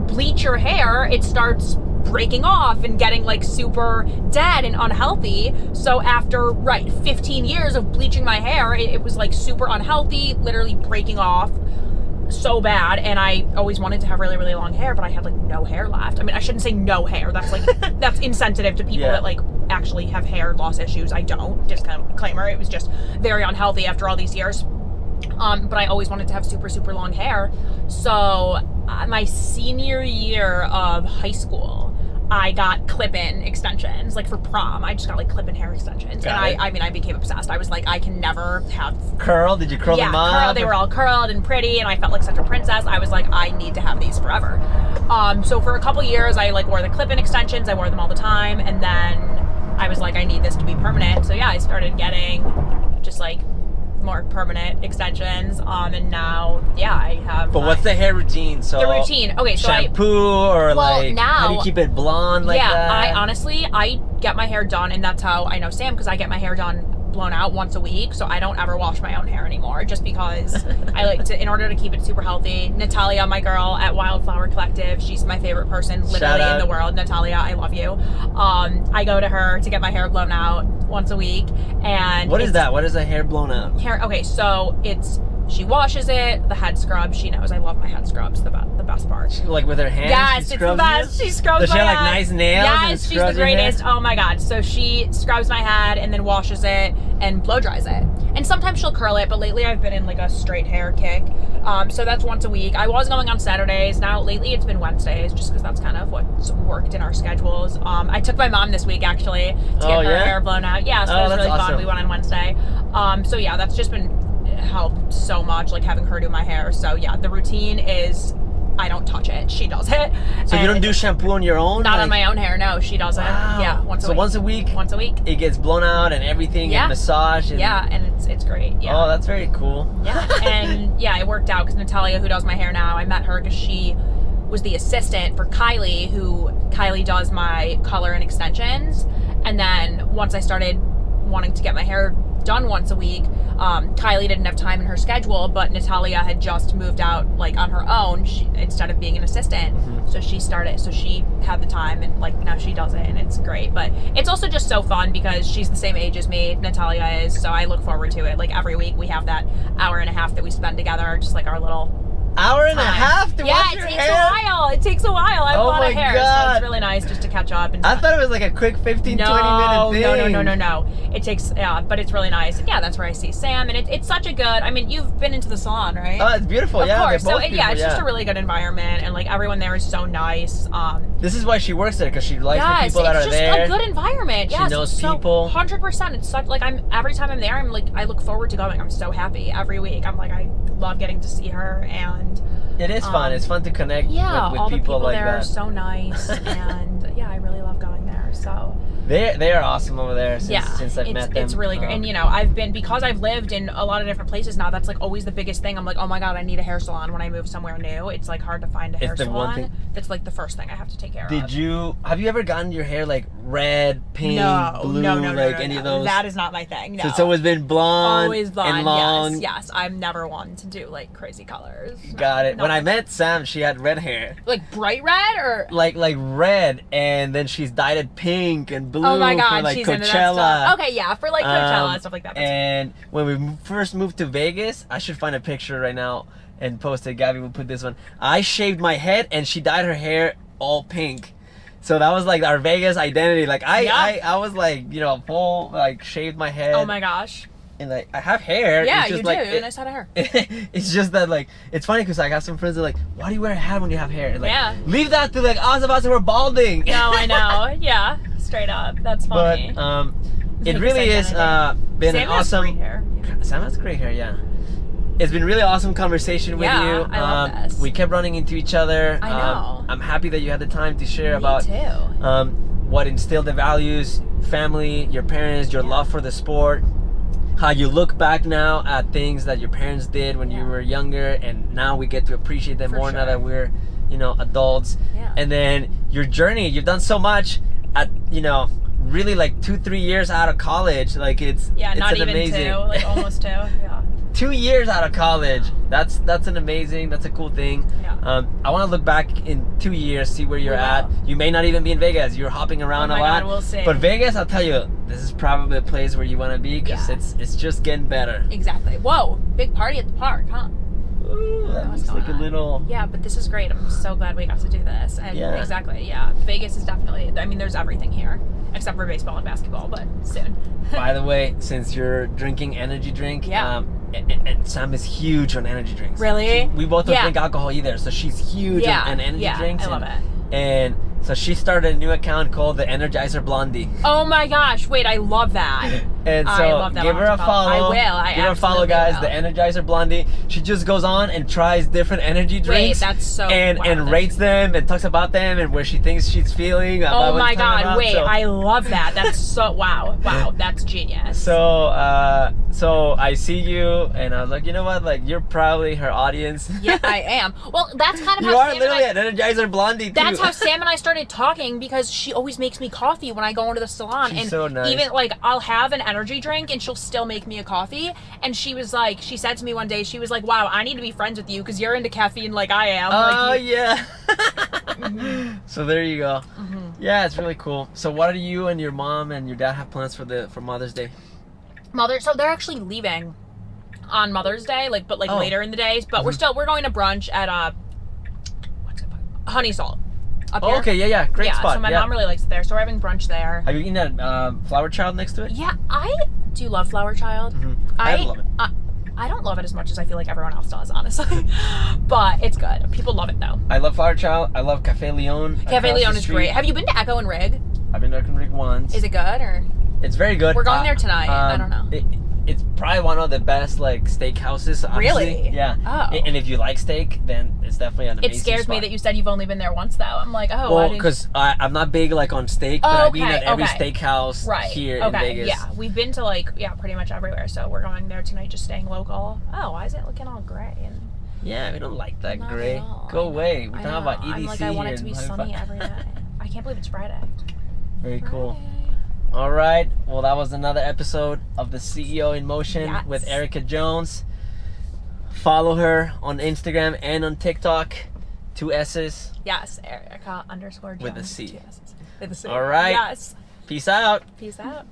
bleach your hair, it starts breaking off and getting like super dead and unhealthy. So after 15 years of bleaching my hair, it was like super unhealthy, literally breaking off so bad. And I always wanted to have really, really long hair, but I had like no hair left. I mean, I shouldn't say no hair, that's like that's insensitive to people that like actually have hair loss issues. I don't, disclaimer, it was just very unhealthy after all these years. But I always wanted to have super, super long hair. So my senior year of high school, I got clip-in extensions, like for prom. I just got like clip-in hair extensions. And I became obsessed. I was like, I can never have... Curl? Did you curl them up? Yeah, they were all curled and pretty, and I felt like such a princess. I was like, I need to have these forever. So for a couple years, I like wore the clip-in extensions. I wore them all the time. And then I was like, I need this to be permanent. So yeah, I started getting just like more permanent extensions, and now I have. But what's the hair routine? So the routine, okay, so shampoo or like now, how do you keep it blonde like that? I honestly get my hair done, and that's how I know Sam, because I get my hair done blown out once a week, so I don't ever wash my own hair anymore, just because I like to, in order to keep it super healthy. Natalia, my girl at Wildflower Collective, she's my favorite person literally in the world. Natalia, I love you. I go to her to get my hair blown out once a week. And what is that? What is a hair blown out? Okay, so she washes it, the head scrub. She knows I love my head scrubs, the best part. Like with her hands? Yes, it's the best. She scrubs my head. Does she have like nice nails? Yes, she's the greatest. Oh my god. So she scrubs my head and then washes it and blow dries it. And sometimes she'll curl it, but lately I've been in like a straight hair kick. So that's once a week. I was going on Saturdays. Now lately it's been Wednesdays, just because that's kind of what's worked in our schedules. I took my mom this week actually to get her hair blown out. Yeah, so it was really fun. We went on Wednesday. So yeah, that's just been helped so much, like having her do my hair. So yeah, the routine is I don't touch it, she does it. So you don't do shampoo on your own? Not on my own hair, no, she does it. Yeah, once a week. Once a week it gets blown out and everything, and massage and... and it's great. Oh, that's very cool. Yeah. And yeah, it worked out because Natalia, who does my hair now, I met her because she was the assistant for Kylie does my color and extensions. And then once I started wanting to get my hair done once a week, Kylie didn't have time in her schedule, but Natalia had just moved out like on her own, instead of being an assistant. So she had the time, and like now she does it, and it's great. But it's also just so fun because she's the same age as me, Natalia is, so I look forward to it. Like every week we have that hour and a half that we spend together, just like our little hour and a half to wash your hair? Yeah, it takes a while. I have a lot of hair, so it's really nice just to catch up. And I thought it was like a quick 15, 20 minute thing. No. It takes, but it's really nice. Yeah, that's where I see Sam, and it's such a good, I mean, you've been into the salon, right? Oh, it's beautiful, of course. So it's just a really good environment, and like everyone there is so nice. This is why she works there, because she likes the people that are there. It's just a good environment. She knows people. 100%. It's such, like, every time I'm there, I'm like, I look forward to going. I'm so happy every week. I'm like, I love getting to see her, and it is fun. It's fun to connect with all the people like there that. Are so nice, and yeah, I really love going there. So they are awesome over there since I've met them. It's really great. And because I've lived in a lot of different places now, that's like always the biggest thing. I'm like, oh my god, I need a hair salon when I move somewhere new. It's like hard to find a hair salon. That's like the first thing I have to take care of. Have you ever gotten your hair like red, pink, blue, any of those? That is not my thing. No. So it's always been blonde, always blonde, and long. Yes. I'm never one to do like crazy colors. Got it. When I met Sam, she had red hair. Like bright red or like red, and then she's dyed it pink and blue. Oh my god, for like she's Coachella. Into that stuff. Okay, yeah, for like Coachella and stuff like that. And when we first moved to Vegas, I should find a picture right now and post it. Gabby will put this one. I shaved my head and she dyed her hair all pink. So that was like our Vegas identity. Like I was like, full, like shaved my head. Oh my gosh. and like I have hair. Yeah, it's just you like, do. Nice head of hair. It's just that like it's funny because I got some friends that are like, why do you wear a hat when you have hair? And, like, Yeah. leave that to like us about to we're balding. No, I know. Yeah, straight up. That's funny. But it Like really is been Sam an has awesome. great hair. Sam has great hair, yeah. It's been really awesome conversation with Yeah, you. I love this. We kept running into each other. I know. I'm happy that you had the time to share Me about too. what instilled the values, family, your parents, your love for the sport, how you look back now at things that your parents did when you were younger, and now we get to appreciate them For more now sure. that we're, adults. Yeah. And then your journey, you've done so much at, really like 2-3 years out of college. Like it's not an even amazing 2, like almost 2. Yeah. 2 years out of college. That's a cool thing. Yeah. I want to look back in 2 years, see where you're We at. will. You may not even be in Vegas. You're hopping around Oh my a lot. God, we'll see. But Vegas, I'll tell you, this is probably a place where you want to be because Yeah. it's just getting better. Exactly. Whoa, big party at the park, huh? Ooh, that What's looks like going a on? little. Yeah, but this is great. I'm so glad we got to do this. And Yeah. exactly, yeah. Vegas is definitely, I mean, there's everything here. Except for baseball and basketball, but soon. By the way, since you're drinking energy drink, Yeah. and Sam is huge on energy drinks. Really? We both don't Yeah. drink alcohol either, so she's huge on energy drinks. I love it. And so she started a new account called the Energizer Blondie. Oh my gosh, wait, I love that. And I so love that. give her a follow. I will. I give her a follow, absolutely guys. will. The Energizer Blondie. She just goes on and tries different energy drinks. that's so and wow, rates them and talks about them and where she thinks she's feeling. about Oh what my it's talking god, about. wait, So, I love that. That's so wow, that's genius. so I see you and I was like, you know what? Like you're probably her audience. Yeah, I am. Well, that's kind of You how are Sam literally and I, an Energizer Blondie too. that's how Sam and I started talking because she always makes me coffee when I go into the salon. She's and so nice. even like I'll have an energy drink and she'll still make me a coffee. And she was like, she said to me one day, she was like, wow, I need to be friends with you because you're into caffeine like I am. Oh like, yeah. So there you go. Yeah, it's really cool. So what do you and your mom and your dad have plans for Mother's Day? So they're actually leaving on Mother's Day, but Oh. later in the days. But we're going to brunch at what's it called? Honey Salt. Up Oh, here. okay, yeah, great Yeah, spot. so my yeah. mom really likes it there, so we're having brunch there. Have you eaten that flower child next to it? Yeah, I do love Flower Child. I love it. I don't love it as much as I feel like everyone else does, honestly. But it's good. People love it though. I love flower child. I love Cafe Leon. Cafe across Leon the is street. great. Have you been to Echo and Rig? I've been to Rig once. Is it good or? It's very good. We're going there tonight. I don't know. It's probably one of the best like steakhouses. Honestly. Really? Yeah. Oh. And if you like steak, then it's definitely an amazing It scares me spot. that you said you've only been there once though. I'm like, oh, why Well, didn't- because I'm not big like on steak, but Oh, I've been at every okay. steakhouse right here in okay, Vegas. yeah, we've been to pretty much everywhere. So we're going there tonight, just staying local. Oh, why is it looking all gray? And Yeah, we don't like that not gray. at all. Go away. We're I talking know. about EDC I'm like, I want here it to be in sunny Halifax. every day. I can't believe it's Friday. Very cool. Friday. All right. Well, that was another episode of the CEO in Motion Yes. with Erica Jones. Follow her on Instagram and on TikTok. 2 S's. Yes, Erica _Jones With a C. with a C. All right. Yes. Peace out. Peace out.